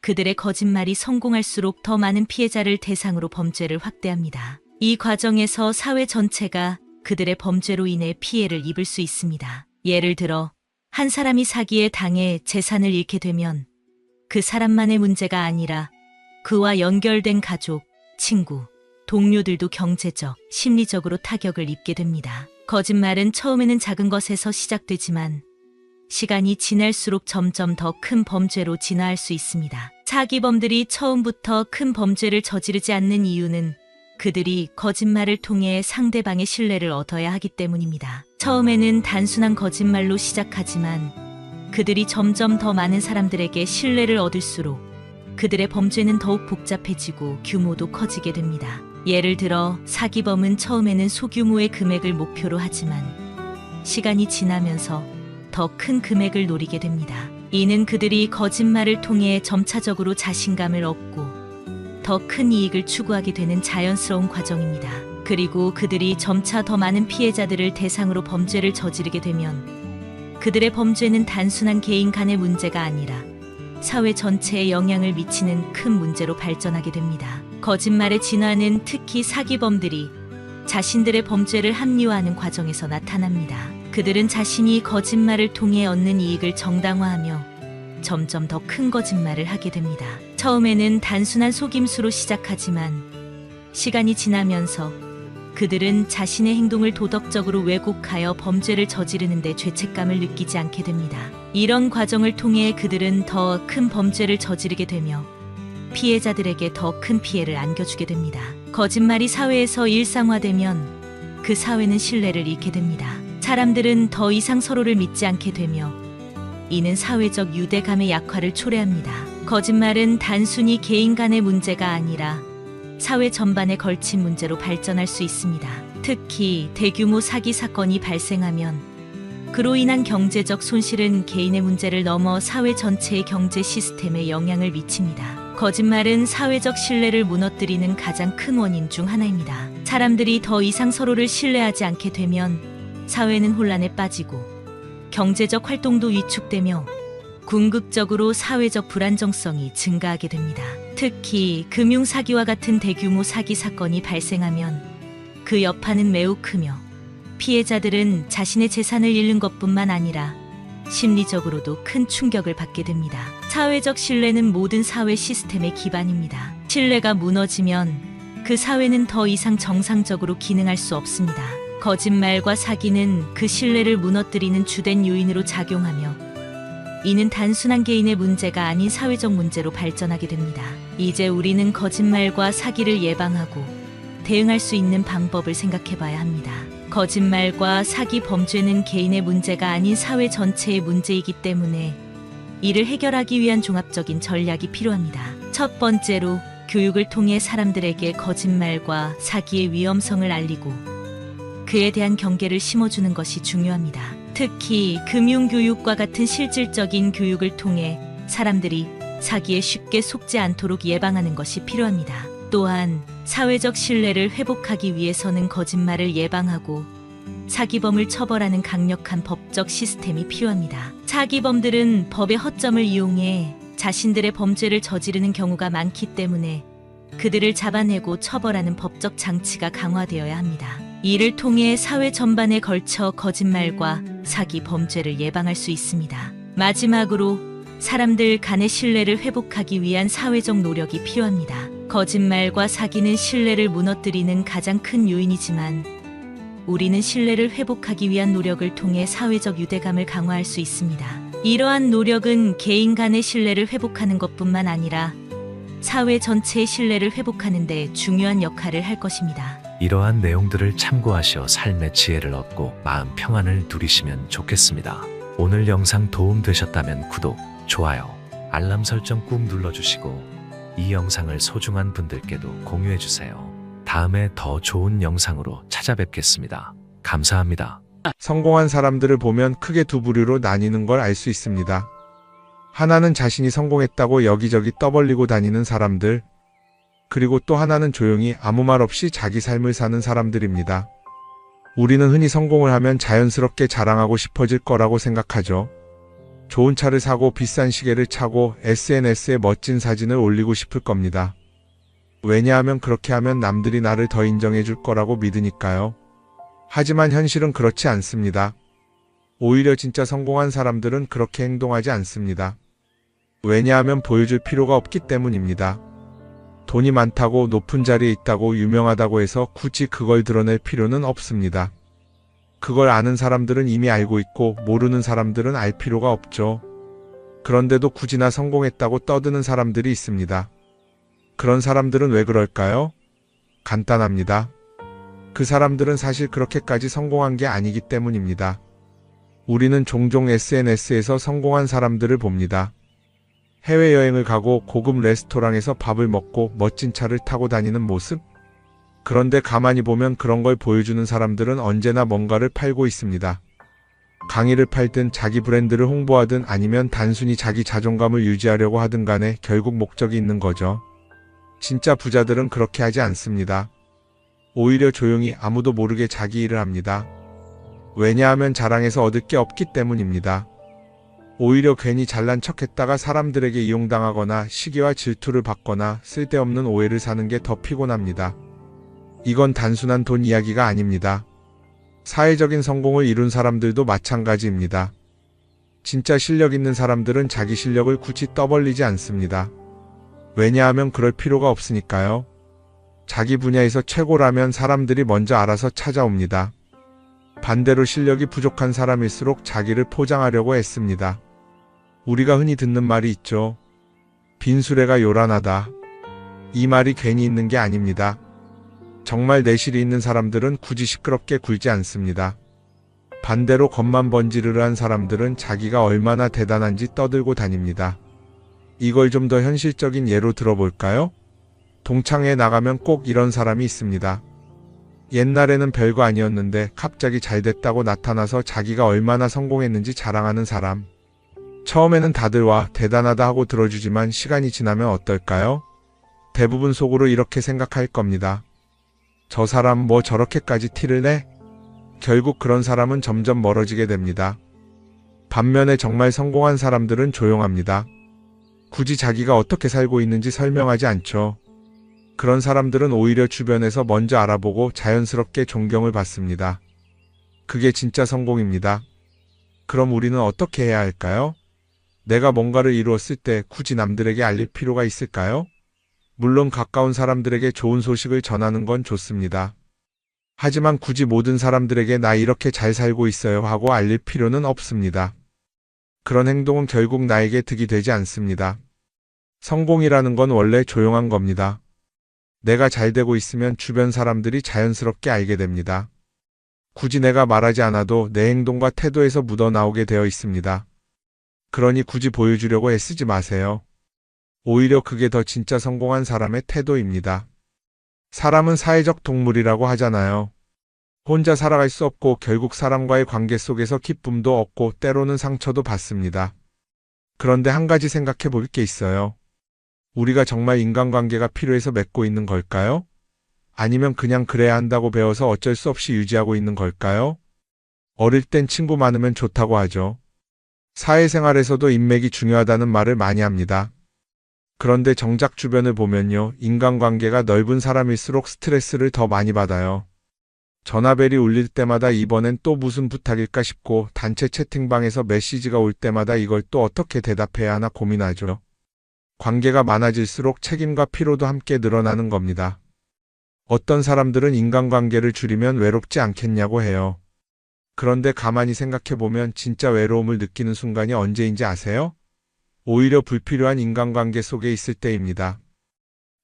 그들의 거짓말이 성공할수록 더 많은 피해자를 대상으로 범죄를 확대합니다. 이 과정에서 사회 전체가 그들의 범죄로 인해 피해를 입을 수 있습니다. 예를 들어 한 사람이 사기에 당해 재산을 잃게 되면 그 사람만의 문제가 아니라 그와 연결된 가족, 친구, 동료들도 경제적, 심리적으로 타격을 입게 됩니다. 거짓말은 처음에는 작은 것에서 시작되지만 시간이 지날수록 점점 더 큰 범죄로 진화할 수 있습니다. 사기범들이 처음부터 큰 범죄를 저지르지 않는 이유는 그들이 거짓말을 통해 상대방의 신뢰를 얻어야 하기 때문입니다. 처음에는 단순한 거짓말로 시작하지만 그들이 점점 더 많은 사람들에게 신뢰를 얻을수록 그들의 범죄는 더욱 복잡해지고 규모도 커지게 됩니다. 예를 들어 사기범은 처음에는 소규모의 금액을 목표로 하지만 시간이 지나면서 더 큰 금액을 노리게 됩니다. 이는 그들이 거짓말을 통해 점차적으로 자신감을 얻고 더 큰 이익을 추구하게 되는 자연스러운 과정입니다. 그리고 그들이 점차 더 많은 피해자들을 대상으로 범죄를 저지르게 되면 그들의 범죄는 단순한 개인 간의 문제가 아니라 사회 전체에 영향을 미치는 큰 문제로 발전하게 됩니다. 거짓말의 진화는 특히 사기범들이 자신들의 범죄를 합리화하는 과정에서 나타납니다. 그들은 자신이 거짓말을 통해 얻는 이익을 정당화하며 점점 더 큰 거짓말을 하게 됩니다. 처음에는 단순한 속임수로 시작하지만 시간이 지나면서 그들은 자신의 행동을 도덕적으로 왜곡하여 범죄를 저지르는 데 죄책감을 느끼지 않게 됩니다. 이런 과정을 통해 그들은 더 큰 범죄를 저지르게 되며 피해자들에게 더 큰 피해를 안겨주게 됩니다. 거짓말이 사회에서 일상화되면 그 사회는 신뢰를 잃게 됩니다. 사람들은 더 이상 서로를 믿지 않게 되며 이는 사회적 유대감의 약화를 초래합니다. 거짓말은 단순히 개인 간의 문제가 아니라 사회 전반에 걸친 문제로 발전할 수 있습니다. 특히 대규모 사기 사건이 발생하면 그로 인한 경제적 손실은 개인의 문제를 넘어 사회 전체의 경제 시스템에 영향을 미칩니다. 거짓말은 사회적 신뢰를 무너뜨리는 가장 큰 원인 중 하나입니다. 사람들이 더 이상 서로를 신뢰하지 않게 되면 사회는 혼란에 빠지고 경제적 활동도 위축되며 궁극적으로 사회적 불안정성이 증가하게 됩니다. 특히 금융사기와 같은 대규모 사기 사건이 발생하면 그 여파는 매우 크며 피해자들은 자신의 재산을 잃는 것뿐만 아니라 심리적으로도 큰 충격을 받게 됩니다. 사회적 신뢰는 모든 사회 시스템의 기반입니다. 신뢰가 무너지면 그 사회는 더 이상 정상적으로 기능할 수 없습니다. 거짓말과 사기는 그 신뢰를 무너뜨리는 주된 요인으로 작용하며 이는 단순한 개인의 문제가 아닌 사회적 문제로 발전하게 됩니다. 이제 우리는 거짓말과 사기를 예방하고 대응할 수 있는 방법을 생각해 봐야 합니다. 거짓말과 사기 범죄는 개인의 문제가 아닌 사회 전체의 문제이기 때문에 이를 해결하기 위한 종합적인 전략이 필요합니다. 첫 번째로 교육을 통해 사람들에게 거짓말과 사기의 위험성을 알리고 그에 대한 경계를 심어주는 것이 중요합니다. 특히 금융교육과 같은 실질적인 교육을 통해 사람들이 사기에 쉽게 속지 않도록 예방하는 것이 필요합니다. 또한 사회적 신뢰를 회복하기 위해서는 거짓말을 예방하고 사기범을 처벌하는 강력한 법적 시스템이 필요합니다. 사기범들은 법의 허점을 이용해 자신들의 범죄를 저지르는 경우가 많기 때문에 그들을 잡아내고 처벌하는 법적 장치가 강화되어야 합니다. 이를 통해 사회 전반에 걸쳐 거짓말과 사기 범죄를 예방할 수 있습니다. 마지막으로 사람들 간의 신뢰를 회복하기 위한 사회적 노력이 필요합니다. 거짓말과 사기는 신뢰를 무너뜨리는 가장 큰 요인이지만 우리는 신뢰를 회복하기 위한 노력을 통해 사회적 유대감을 강화할 수 있습니다. 이러한 노력은 개인 간의 신뢰를 회복하는 것뿐만 아니라 사회 전체의 신뢰를 회복하는 데 중요한 역할을 할 것입니다. 이러한 내용들을 참고하시어 삶의 지혜를 얻고 마음 평안을 누리시면 좋겠습니다. 오늘 영상 도움 되셨다면 구독, 좋아요, 알람 설정 꾹 눌러주시고 이 영상을 소중한 분들께도 공유해주세요. 다음에 더 좋은 영상으로 찾아뵙겠습니다. 감사합니다. 성공한 사람들을 보면 크게 두 부류로 나뉘는 걸 알 수 있습니다. 하나는 자신이 성공했다고 여기저기 떠벌리고 다니는 사람들, 그리고 또 하나는 조용히 아무 말 없이 자기 삶을 사는 사람들입니다. 우리는 흔히 성공을 하면 자연스럽게 자랑하고 싶어질 거라고 생각하죠. 좋은 차를 사고 비싼 시계를 차고 SNS에 멋진 사진을 올리고 싶을 겁니다. 왜냐하면 그렇게 하면 남들이 나를 더 인정해 줄 거라고 믿으니까요. 하지만 현실은 그렇지 않습니다. 오히려 진짜 성공한 사람들은 그렇게 행동하지 않습니다. 왜냐하면 보여줄 필요가 없기 때문입니다. 돈이 많다고 높은 자리에 있다고 유명하다고 해서 굳이 그걸 드러낼 필요는 없습니다. 그걸 아는 사람들은 이미 알고 있고 모르는 사람들은 알 필요가 없죠. 그런데도 굳이나 성공했다고 떠드는 사람들이 있습니다. 그런 사람들은 왜 그럴까요? 간단합니다. 그 사람들은 사실 그렇게까지 성공한 게 아니기 때문입니다. 우리는 종종 SNS에서 성공한 사람들을 봅니다. 해외여행을 가고 고급 레스토랑에서 밥을 먹고 멋진 차를 타고 다니는 모습? 그런데 가만히 보면 그런 걸 보여주는 사람들은 언제나 뭔가를 팔고 있습니다. 강의를 팔든 자기 브랜드를 홍보하든 아니면 단순히 자기 자존감을 유지하려고 하든 간에 결국 목적이 있는 거죠. 진짜 부자들은 그렇게 하지 않습니다. 오히려 조용히 아무도 모르게 자기 일을 합니다. 왜냐하면 자랑해서 얻을 게 없기 때문입니다. 오히려 괜히 잘난 척했다가 사람들에게 이용당하거나 시기와 질투를 받거나 쓸데없는 오해를 사는 게 더 피곤합니다. 이건 단순한 돈 이야기가 아닙니다. 사회적인 성공을 이룬 사람들도 마찬가지입니다. 진짜 실력 있는 사람들은 자기 실력을 굳이 떠벌리지 않습니다. 왜냐하면 그럴 필요가 없으니까요. 자기 분야에서 최고라면 사람들이 먼저 알아서 찾아옵니다. 반대로 실력이 부족한 사람일수록 자기를 포장하려고 애씁니다. 우리가 흔히 듣는 말이 있죠. 빈수레가 요란하다. 이 말이 괜히 있는 게 아닙니다. 정말 내실이 있는 사람들은 굳이 시끄럽게 굴지 않습니다. 반대로 겉만 번지르르한 사람들은 자기가 얼마나 대단한지 떠들고 다닙니다. 이걸 좀 더 현실적인 예로 들어볼까요? 동창회에 나가면 꼭 이런 사람이 있습니다. 옛날에는 별거 아니었는데 갑자기 잘 됐다고 나타나서 자기가 얼마나 성공했는지 자랑하는 사람. 처음에는 다들 와 대단하다 하고 들어주지만 시간이 지나면 어떨까요? 대부분 속으로 이렇게 생각할 겁니다. 저 사람 뭐 저렇게까지 티를 내? 결국 그런 사람은 점점 멀어지게 됩니다. 반면에 정말 성공한 사람들은 조용합니다. 굳이 자기가 어떻게 살고 있는지 설명하지 않죠. 그런 사람들은 오히려 주변에서 먼저 알아보고 자연스럽게 존경을 받습니다. 그게 진짜 성공입니다. 그럼 우리는 어떻게 해야 할까요? 내가 뭔가를 이루었을 때 굳이 남들에게 알릴 필요가 있을까요? 물론 가까운 사람들에게 좋은 소식을 전하는 건 좋습니다. 하지만 굳이 모든 사람들에게 나 이렇게 잘 살고 있어요 하고 알릴 필요는 없습니다. 그런 행동은 결국 나에게 득이 되지 않습니다. 성공이라는 건 원래 조용한 겁니다. 내가 잘 되고 있으면 주변 사람들이 자연스럽게 알게 됩니다. 굳이 내가 말하지 않아도 내 행동과 태도에서 묻어나오게 되어 있습니다. 그러니 굳이 보여주려고 애쓰지 마세요. 오히려 그게 더 진짜 성공한 사람의 태도입니다. 사람은 사회적 동물이라고 하잖아요. 혼자 살아갈 수 없고 결국 사람과의 관계 속에서 기쁨도 얻고 때로는 상처도 받습니다. 그런데 한 가지 생각해 볼 게 있어요. 우리가 정말 인간관계가 필요해서 맺고 있는 걸까요? 아니면 그냥 그래야 한다고 배워서 어쩔 수 없이 유지하고 있는 걸까요? 어릴 땐 친구 많으면 좋다고 하죠. 사회생활에서도 인맥이 중요하다는 말을 많이 합니다. 그런데 정작 주변을 보면요, 인간관계가 넓은 사람일수록 스트레스를 더 많이 받아요. 전화벨이 울릴 때마다 이번엔 또 무슨 부탁일까 싶고 단체 채팅방에서 메시지가 올 때마다 이걸 또 어떻게 대답해야 하나 고민하죠. 관계가 많아질수록 책임과 피로도 함께 늘어나는 겁니다. 어떤 사람들은 인간관계를 줄이면 외롭지 않겠냐고 해요. 그런데 가만히 생각해보면 진짜 외로움을 느끼는 순간이 언제인지 아세요? 오히려 불필요한 인간관계 속에 있을 때입니다.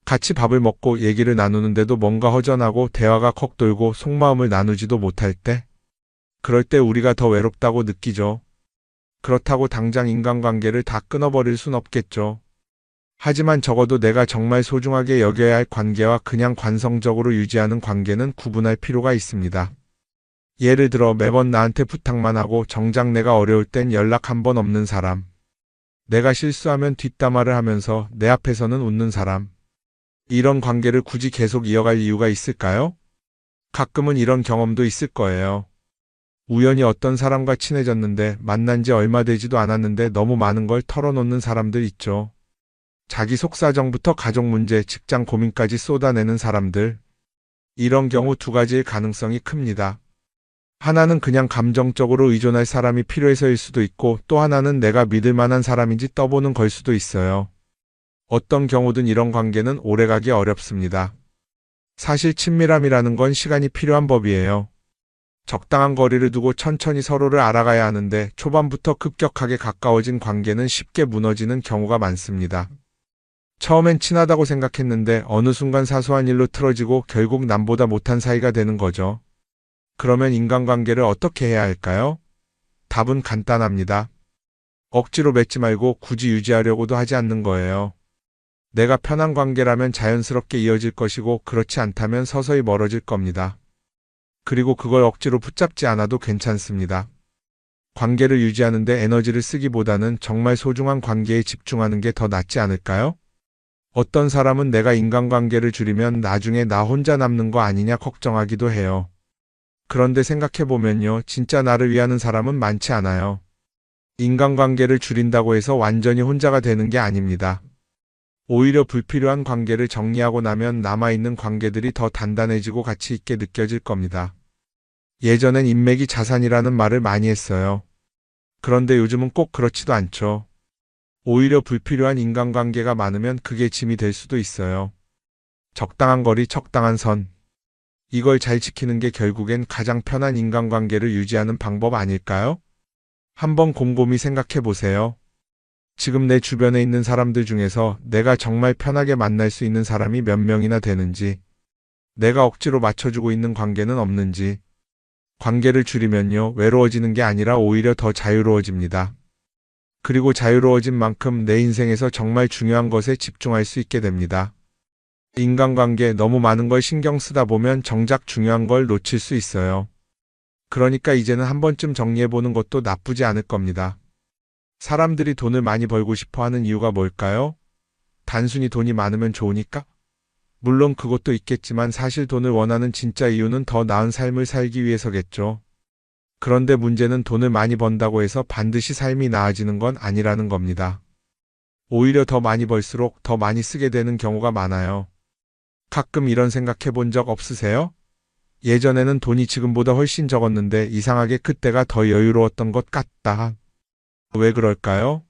같이 밥을 먹고 얘기를 나누는데도 뭔가 허전하고 대화가 컥 돌고 속마음을 나누지도 못할 때, 그럴 때 우리가 더 외롭다고 느끼죠. 그렇다고 당장 인간관계를 다 끊어버릴 순 없겠죠. 하지만 적어도 내가 정말 소중하게 여겨야 할 관계와 그냥 관성적으로 유지하는 관계는 구분할 필요가 있습니다. 예를 들어 매번 나한테 부탁만 하고 정작 내가 어려울 땐 연락 한 번 없는 사람. 내가 실수하면 뒷담화를 하면서 내 앞에서는 웃는 사람. 이런 관계를 굳이 계속 이어갈 이유가 있을까요? 가끔은 이런 경험도 있을 거예요. 우연히 어떤 사람과 친해졌는데 만난 지 얼마 되지도 않았는데 너무 많은 걸 털어놓는 사람들 있죠. 자기 속사정부터 가족 문제, 직장 고민까지 쏟아내는 사람들. 이런 경우 두 가지의 가능성이 큽니다. 하나는 그냥 감정적으로 의존할 사람이 필요해서일 수도 있고 또 하나는 내가 믿을 만한 사람인지 떠보는 걸 수도 있어요. 어떤 경우든 이런 관계는 오래가기 어렵습니다. 사실 친밀함이라는 건 시간이 필요한 법이에요. 적당한 거리를 두고 천천히 서로를 알아가야 하는데 초반부터 급격하게 가까워진 관계는 쉽게 무너지는 경우가 많습니다. 처음엔 친하다고 생각했는데 어느 순간 사소한 일로 틀어지고 결국 남보다 못한 사이가 되는 거죠. 그러면 인간관계를 어떻게 해야 할까요? 답은 간단합니다. 억지로 맺지 말고 굳이 유지하려고도 하지 않는 거예요. 내가 편한 관계라면 자연스럽게 이어질 것이고 그렇지 않다면 서서히 멀어질 겁니다. 그리고 그걸 억지로 붙잡지 않아도 괜찮습니다. 관계를 유지하는 데 에너지를 쓰기보다는 정말 소중한 관계에 집중하는 게 더 낫지 않을까요? 어떤 사람은 내가 인간관계를 줄이면 나중에 나 혼자 남는 거 아니냐 걱정하기도 해요. 그런데 생각해보면요, 진짜 나를 위하는 사람은 많지 않아요. 인간관계를 줄인다고 해서 완전히 혼자가 되는 게 아닙니다. 오히려 불필요한 관계를 정리하고 나면 남아있는 관계들이 더 단단해지고 가치 있게 느껴질 겁니다. 예전엔 인맥이 자산이라는 말을 많이 했어요. 그런데 요즘은 꼭 그렇지도 않죠. 오히려 불필요한 인간관계가 많으면 그게 짐이 될 수도 있어요. 적당한 거리, 적당한 선. 이걸 잘 지키는 게 결국엔 가장 편한 인간관계를 유지하는 방법 아닐까요? 한번 곰곰이 생각해 보세요. 지금 내 주변에 있는 사람들 중에서 내가 정말 편하게 만날 수 있는 사람이 몇 명이나 되는지, 내가 억지로 맞춰주고 있는 관계는 없는지. 관계를 줄이면요, 외로워지는 게 아니라 오히려 더 자유로워집니다. 그리고 자유로워진 만큼 내 인생에서 정말 중요한 것에 집중할 수 있게 됩니다. 인간관계 너무 많은 걸 신경 쓰다 보면 정작 중요한 걸 놓칠 수 있어요. 그러니까 이제는 한 번쯤 정리해보는 것도 나쁘지 않을 겁니다. 사람들이 돈을 많이 벌고 싶어 하는 이유가 뭘까요? 단순히 돈이 많으면 좋으니까? 물론 그것도 있겠지만 사실 돈을 원하는 진짜 이유는 더 나은 삶을 살기 위해서겠죠. 그런데 문제는 돈을 많이 번다고 해서 반드시 삶이 나아지는 건 아니라는 겁니다. 오히려 더 많이 벌수록 더 많이 쓰게 되는 경우가 많아요. 가끔 이런 생각해 본 적 없으세요? 예전에는 돈이 지금보다 훨씬 적었는데 이상하게 그때가 더 여유로웠던 것 같다. 왜 그럴까요?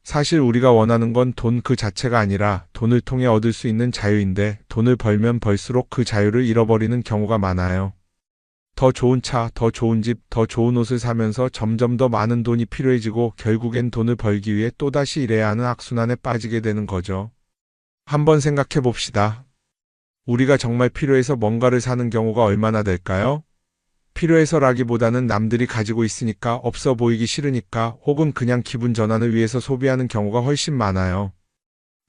사실 우리가 원하는 건 돈 그 자체가 아니라 돈을 통해 얻을 수 있는 자유인데 돈을 벌면 벌수록 그 자유를 잃어버리는 경우가 많아요. 더 좋은 차, 더 좋은 집, 더 좋은 옷을 사면서 점점 더 많은 돈이 필요해지고 결국엔 돈을 벌기 위해 또다시 일해야 하는 악순환에 빠지게 되는 거죠. 한번 생각해 봅시다. 우리가 정말 필요해서 뭔가를 사는 경우가 얼마나 될까요? 필요해서라기보다는 남들이 가지고 있으니까, 없어 보이기 싫으니까, 혹은 그냥 기분 전환을 위해서 소비하는 경우가 훨씬 많아요.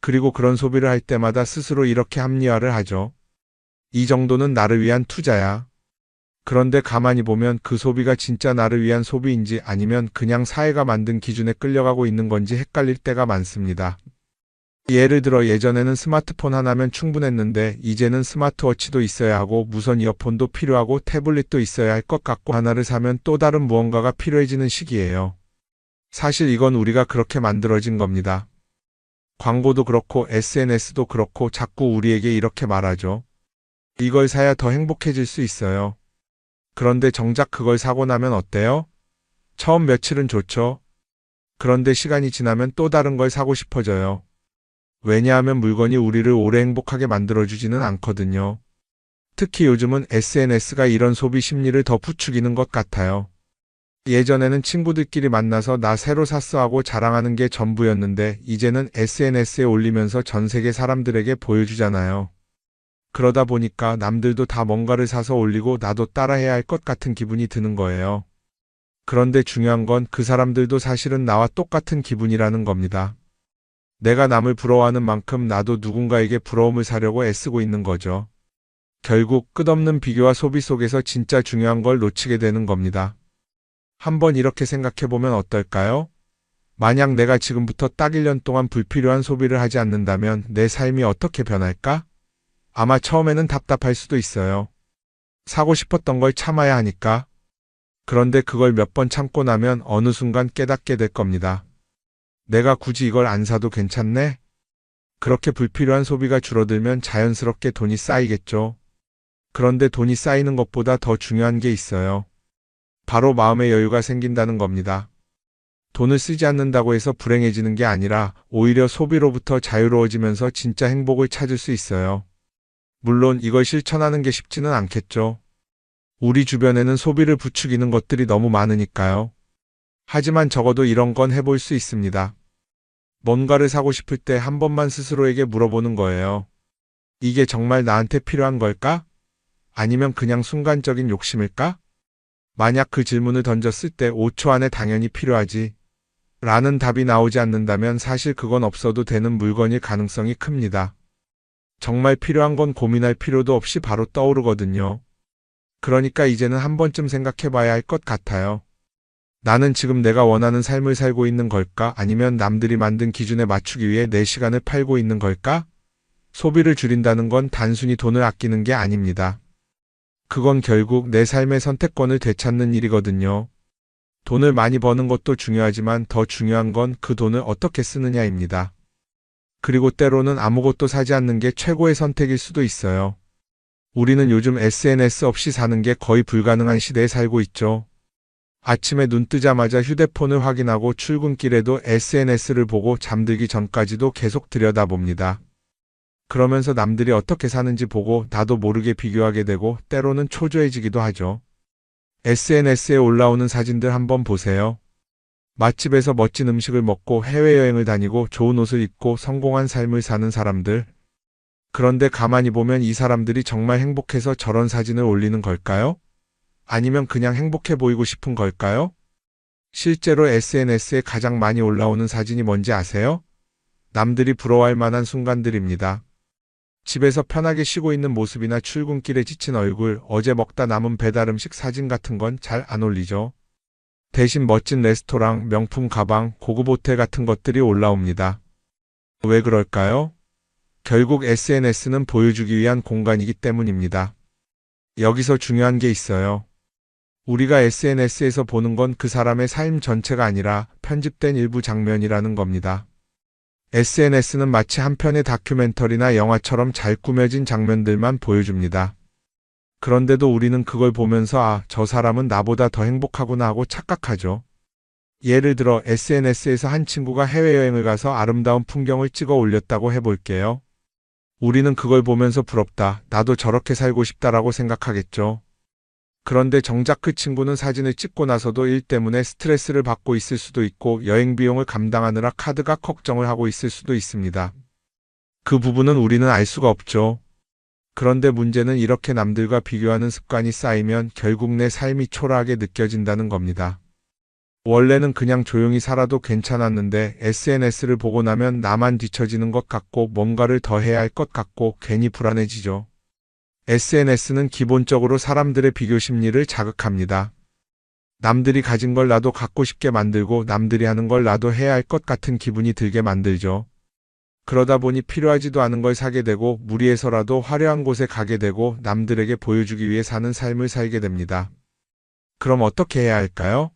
그리고 그런 소비를 할 때마다 스스로 이렇게 합리화를 하죠. 이 정도는 나를 위한 투자야. 그런데 가만히 보면 그 소비가 진짜 나를 위한 소비인지 아니면 그냥 사회가 만든 기준에 끌려가고 있는 건지 헷갈릴 때가 많습니다. 예를 들어 예전에는 스마트폰 하나면 충분했는데 이제는 스마트워치도 있어야 하고 무선 이어폰도 필요하고 태블릿도 있어야 할 것 같고 하나를 사면 또 다른 무언가가 필요해지는 시기예요. 사실 이건 우리가 그렇게 만들어진 겁니다. 광고도 그렇고 SNS도 그렇고 자꾸 우리에게 이렇게 말하죠. 이걸 사야 더 행복해질 수 있어요. 그런데 정작 그걸 사고 나면 어때요? 처음 며칠은 좋죠. 그런데 시간이 지나면 또 다른 걸 사고 싶어져요. 왜냐하면 물건이 우리를 오래 행복하게 만들어주지는 않거든요. 특히 요즘은 SNS가 이런 소비 심리를 더 부추기는 것 같아요. 예전에는 친구들끼리 만나서 나 새로 샀어 하고 자랑하는 게 전부였는데 이제는 SNS에 올리면서 전 세계 사람들에게 보여주잖아요. 그러다 보니까 남들도 다 뭔가를 사서 올리고 나도 따라해야 할 것 같은 기분이 드는 거예요. 그런데 중요한 건 그 사람들도 사실은 나와 똑같은 기분이라는 겁니다. 내가 남을 부러워하는 만큼 나도 누군가에게 부러움을 사려고 애쓰고 있는 거죠. 결국 끝없는 비교와 소비 속에서 진짜 중요한 걸 놓치게 되는 겁니다. 한번 이렇게 생각해보면 어떨까요? 만약 내가 지금부터 딱 1년 동안 불필요한 소비를 하지 않는다면 내 삶이 어떻게 변할까? 아마 처음에는 답답할 수도 있어요. 사고 싶었던 걸 참아야 하니까. 그런데 그걸 몇 번 참고 나면 어느 순간 깨닫게 될 겁니다. 내가 굳이 이걸 안 사도 괜찮네? 그렇게 불필요한 소비가 줄어들면 자연스럽게 돈이 쌓이겠죠. 그런데 돈이 쌓이는 것보다 더 중요한 게 있어요. 바로 마음의 여유가 생긴다는 겁니다. 돈을 쓰지 않는다고 해서 불행해지는 게 아니라 오히려 소비로부터 자유로워지면서 진짜 행복을 찾을 수 있어요. 물론 이걸 실천하는 게 쉽지는 않겠죠. 우리 주변에는 소비를 부추기는 것들이 너무 많으니까요. 하지만 적어도 이런 건 해볼 수 있습니다. 뭔가를 사고 싶을 때 한 번만 스스로에게 물어보는 거예요. 이게 정말 나한테 필요한 걸까? 아니면 그냥 순간적인 욕심일까? 만약 그 질문을 던졌을 때 5초 안에 당연히 필요하지 라는 답이 나오지 않는다면 사실 그건 없어도 되는 물건일 가능성이 큽니다. 정말 필요한 건 고민할 필요도 없이 바로 떠오르거든요. 그러니까 이제는 한 번쯤 생각해 봐야 할 것 같아요. 나는 지금 내가 원하는 삶을 살고 있는 걸까? 아니면 남들이 만든 기준에 맞추기 위해 내 시간을 팔고 있는 걸까? 소비를 줄인다는 건 단순히 돈을 아끼는 게 아닙니다. 그건 결국 내 삶의 선택권을 되찾는 일이거든요. 돈을 많이 버는 것도 중요하지만 더 중요한 건 그 돈을 어떻게 쓰느냐입니다. 그리고 때로는 아무것도 사지 않는 게 최고의 선택일 수도 있어요. 우리는 요즘 SNS 없이 사는 게 거의 불가능한 시대에 살고 있죠. 아침에 눈 뜨자마자 휴대폰을 확인하고 출근길에도 SNS를 보고 잠들기 전까지도 계속 들여다봅니다. 그러면서 남들이 어떻게 사는지 보고 나도 모르게 비교하게 되고 때로는 초조해지기도 하죠. SNS에 올라오는 사진들 한번 보세요. 맛집에서 멋진 음식을 먹고 해외여행을 다니고 좋은 옷을 입고 성공한 삶을 사는 사람들. 그런데 가만히 보면 이 사람들이 정말 행복해서 저런 사진을 올리는 걸까요? 아니면 그냥 행복해 보이고 싶은 걸까요? 실제로 SNS에 가장 많이 올라오는 사진이 뭔지 아세요? 남들이 부러워할 만한 순간들입니다. 집에서 편하게 쉬고 있는 모습이나 출근길에 지친 얼굴, 어제 먹다 남은 배달 음식 사진 같은 건 잘 안 올리죠. 대신 멋진 레스토랑, 명품 가방, 고급 호텔 같은 것들이 올라옵니다. 왜 그럴까요? 결국 SNS는 보여주기 위한 공간이기 때문입니다. 여기서 중요한 게 있어요. 우리가 SNS에서 보는 건 그 사람의 삶 전체가 아니라 편집된 일부 장면이라는 겁니다. SNS는 마치 한 편의 다큐멘터리나 영화처럼 잘 꾸며진 장면들만 보여줍니다. 그런데도 우리는 그걸 보면서 아, 저 사람은 나보다 더 행복하구나 하고 착각하죠. 예를 들어 SNS에서 한 친구가 해외여행을 가서 아름다운 풍경을 찍어 올렸다고 해볼게요. 우리는 그걸 보면서 부럽다, 나도 저렇게 살고 싶다라고 생각하겠죠. 그런데 정작 그 친구는 사진을 찍고 나서도 일 때문에 스트레스를 받고 있을 수도 있고 여행 비용을 감당하느라 카드가 걱정을 하고 있을 수도 있습니다. 그 부분은 우리는 알 수가 없죠. 그런데 문제는 이렇게 남들과 비교하는 습관이 쌓이면 결국 내 삶이 초라하게 느껴진다는 겁니다. 원래는 그냥 조용히 살아도 괜찮았는데 SNS를 보고 나면 나만 뒤처지는 것 같고 뭔가를 더 해야 할 것 같고 괜히 불안해지죠. SNS는 기본적으로 사람들의 비교 심리를 자극합니다. 남들이 가진 걸 나도 갖고 싶게 만들고 남들이 하는 걸 나도 해야 할 것 같은 기분이 들게 만들죠. 그러다 보니 필요하지도 않은 걸 사게 되고 무리해서라도 화려한 곳에 가게 되고 남들에게 보여주기 위해 사는 삶을 살게 됩니다. 그럼 어떻게 해야 할까요?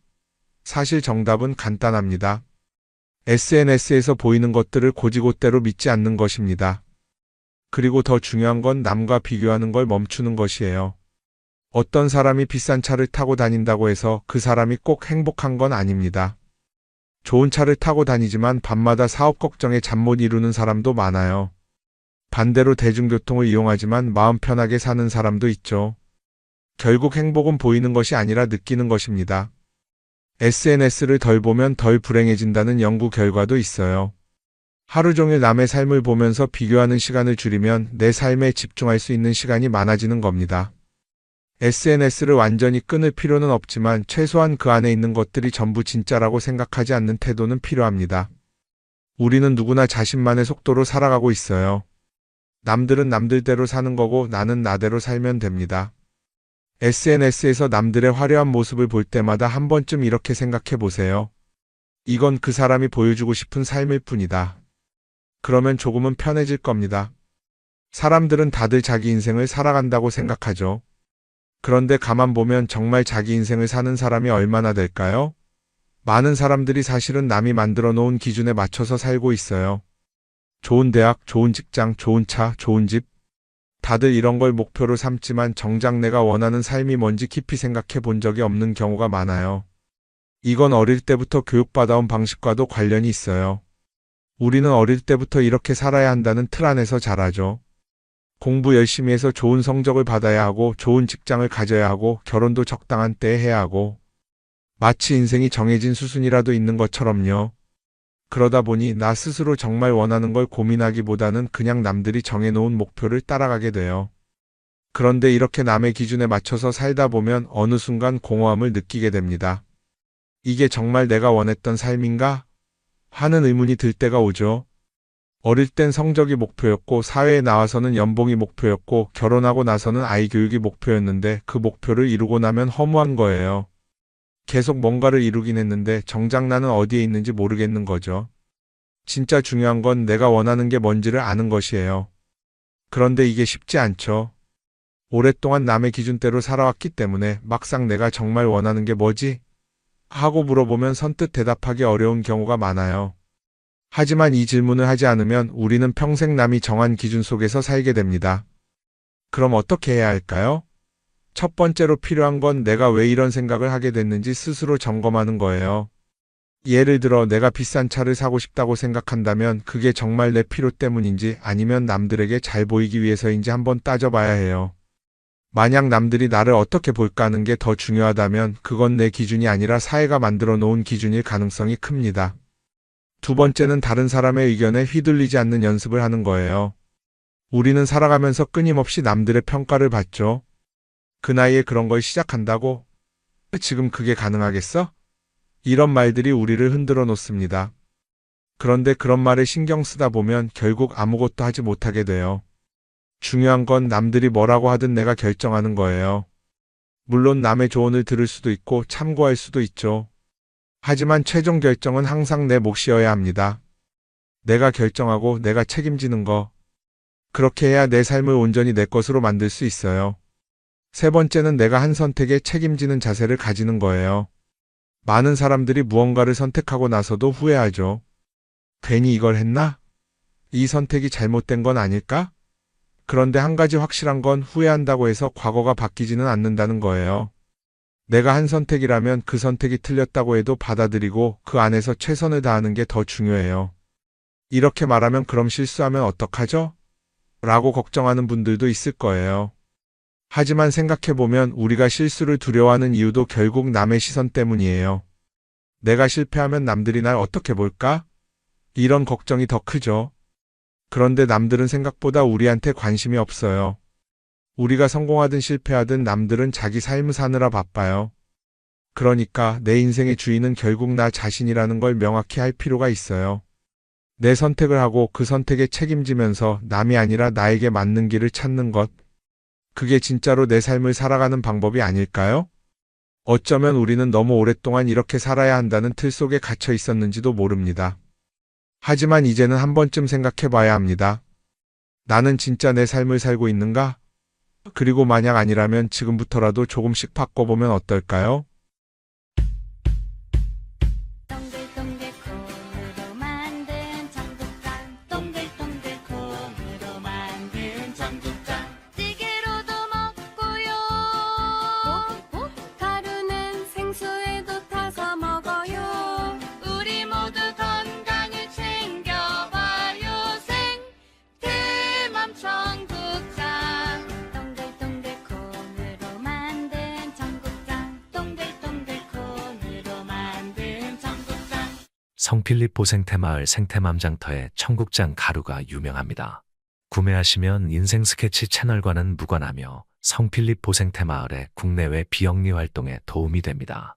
사실 정답은 간단합니다. SNS에서 보이는 것들을 곧이곧대로 믿지 않는 것입니다. 그리고 더 중요한 건 남과 비교하는 걸 멈추는 것이에요. 어떤 사람이 비싼 차를 타고 다닌다고 해서 그 사람이 꼭 행복한 건 아닙니다. 좋은 차를 타고 다니지만 밤마다 사업 걱정에 잠 못 이루는 사람도 많아요. 반대로 대중교통을 이용하지만 마음 편하게 사는 사람도 있죠. 결국 행복은 보이는 것이 아니라 느끼는 것입니다. SNS를 덜 보면 덜 불행해진다는 연구 결과도 있어요. 하루 종일 남의 삶을 보면서 비교하는 시간을 줄이면 내 삶에 집중할 수 있는 시간이 많아지는 겁니다. SNS를 완전히 끊을 필요는 없지만 최소한 그 안에 있는 것들이 전부 진짜라고 생각하지 않는 태도는 필요합니다. 우리는 누구나 자신만의 속도로 살아가고 있어요. 남들은 남들대로 사는 거고 나는 나대로 살면 됩니다. SNS에서 남들의 화려한 모습을 볼 때마다 한 번쯤 이렇게 생각해 보세요. 이건 그 사람이 보여주고 싶은 삶일 뿐이다. 그러면 조금은 편해질 겁니다. 사람들은 다들 자기 인생을 살아간다고 생각하죠. 그런데 가만 보면 정말 자기 인생을 사는 사람이 얼마나 될까요? 많은 사람들이 사실은 남이 만들어 놓은 기준에 맞춰서 살고 있어요. 좋은 대학, 좋은 직장, 좋은 차, 좋은 집. 다들 이런 걸 목표로 삼지만 정작 내가 원하는 삶이 뭔지 깊이 생각해 본 적이 없는 경우가 많아요. 이건 어릴 때부터 교육받아온 방식과도 관련이 있어요. 우리는 어릴 때부터 이렇게 살아야 한다는 틀 안에서 자라죠. 공부 열심히 해서 좋은 성적을 받아야 하고 좋은 직장을 가져야 하고 결혼도 적당한 때에 해야 하고 마치 인생이 정해진 수순이라도 있는 것처럼요. 그러다 보니 나 스스로 정말 원하는 걸 고민하기보다는 그냥 남들이 정해놓은 목표를 따라가게 돼요. 그런데 이렇게 남의 기준에 맞춰서 살다 보면 어느 순간 공허함을 느끼게 됩니다. 이게 정말 내가 원했던 삶인가? 하는 의문이 들 때가 오죠. 어릴 땐 성적이 목표였고 사회에 나와서는 연봉이 목표였고 결혼하고 나서는 아이 교육이 목표였는데 그 목표를 이루고 나면 허무한 거예요. 계속 뭔가를 이루긴 했는데 정작 나는 어디에 있는지 모르겠는 거죠. 진짜 중요한 건 내가 원하는 게 뭔지를 아는 것이에요. 그런데 이게 쉽지 않죠. 오랫동안 남의 기준대로 살아왔기 때문에 막상 내가 정말 원하는 게 뭐지? 하고 물어보면 선뜻 대답하기 어려운 경우가 많아요. 하지만 이 질문을 하지 않으면 우리는 평생 남이 정한 기준 속에서 살게 됩니다. 그럼 어떻게 해야 할까요? 첫 번째로 필요한 건 내가 왜 이런 생각을 하게 됐는지 스스로 점검하는 거예요. 예를 들어 내가 비싼 차를 사고 싶다고 생각한다면 그게 정말 내 필요 때문인지 아니면 남들에게 잘 보이기 위해서인지 한번 따져봐야 해요. 만약 남들이 나를 어떻게 볼까 하는 게 더 중요하다면 그건 내 기준이 아니라 사회가 만들어 놓은 기준일 가능성이 큽니다. 두 번째는 다른 사람의 의견에 휘둘리지 않는 연습을 하는 거예요. 우리는 살아가면서 끊임없이 남들의 평가를 받죠. 그 나이에 그런 걸 시작한다고? 지금 그게 가능하겠어? 이런 말들이 우리를 흔들어 놓습니다. 그런데 그런 말에 신경 쓰다 보면 결국 아무것도 하지 못하게 돼요. 중요한 건 남들이 뭐라고 하든 내가 결정하는 거예요. 물론 남의 조언을 들을 수도 있고 참고할 수도 있죠. 하지만 최종 결정은 항상 내 몫이어야 합니다. 내가 결정하고 내가 책임지는 거. 그렇게 해야 내 삶을 온전히 내 것으로 만들 수 있어요. 세 번째는 내가 한 선택에 책임지는 자세를 가지는 거예요. 많은 사람들이 무언가를 선택하고 나서도 후회하죠. 괜히 이걸 했나? 이 선택이 잘못된 건 아닐까? 그런데 한 가지 확실한 건 후회한다고 해서 과거가 바뀌지는 않는다는 거예요. 내가 한 선택이라면 그 선택이 틀렸다고 해도 받아들이고 그 안에서 최선을 다하는 게 더 중요해요. 이렇게 말하면 그럼 실수하면 어떡하죠? 라고 걱정하는 분들도 있을 거예요. 하지만 생각해보면 우리가 실수를 두려워하는 이유도 결국 남의 시선 때문이에요. 내가 실패하면 남들이 날 어떻게 볼까? 이런 걱정이 더 크죠. 그런데 남들은 생각보다 우리한테 관심이 없어요. 우리가 성공하든 실패하든 남들은 자기 삶을 사느라 바빠요. 그러니까 내 인생의 주인은 결국 나 자신이라는 걸 명확히 할 필요가 있어요. 내 선택을 하고 그 선택에 책임지면서 남이 아니라 나에게 맞는 길을 찾는 것. 그게 진짜로 내 삶을 살아가는 방법이 아닐까요? 어쩌면 우리는 너무 오랫동안 이렇게 살아야 한다는 틀 속에 갇혀 있었는지도 모릅니다. 하지만 이제는 한 번쯤 생각해 봐야 합니다. 나는 진짜 내 삶을 살고 있는가? 그리고 만약 아니라면 지금부터라도 조금씩 바꿔보면 어떨까요? 동글동글 콩으로 만든 청국장 동글동글 콩으로 만든 청국장 찌개로도 먹고요 가루는 생수에도 타서 먹어요 우리 모두 건강을 챙겨봐요 생태맘 청국장 동글동글 콩으로 만든 청국장 동글동글 콩으로 만든 청국장 성필립 보생태마을 생태맘장터의 청국장 가루가 유명합니다. 구매하시면 인생 스케치 채널과는 무관하며 성필립 보생태마을의 국내외 비영리 활동에 도움이 됩니다.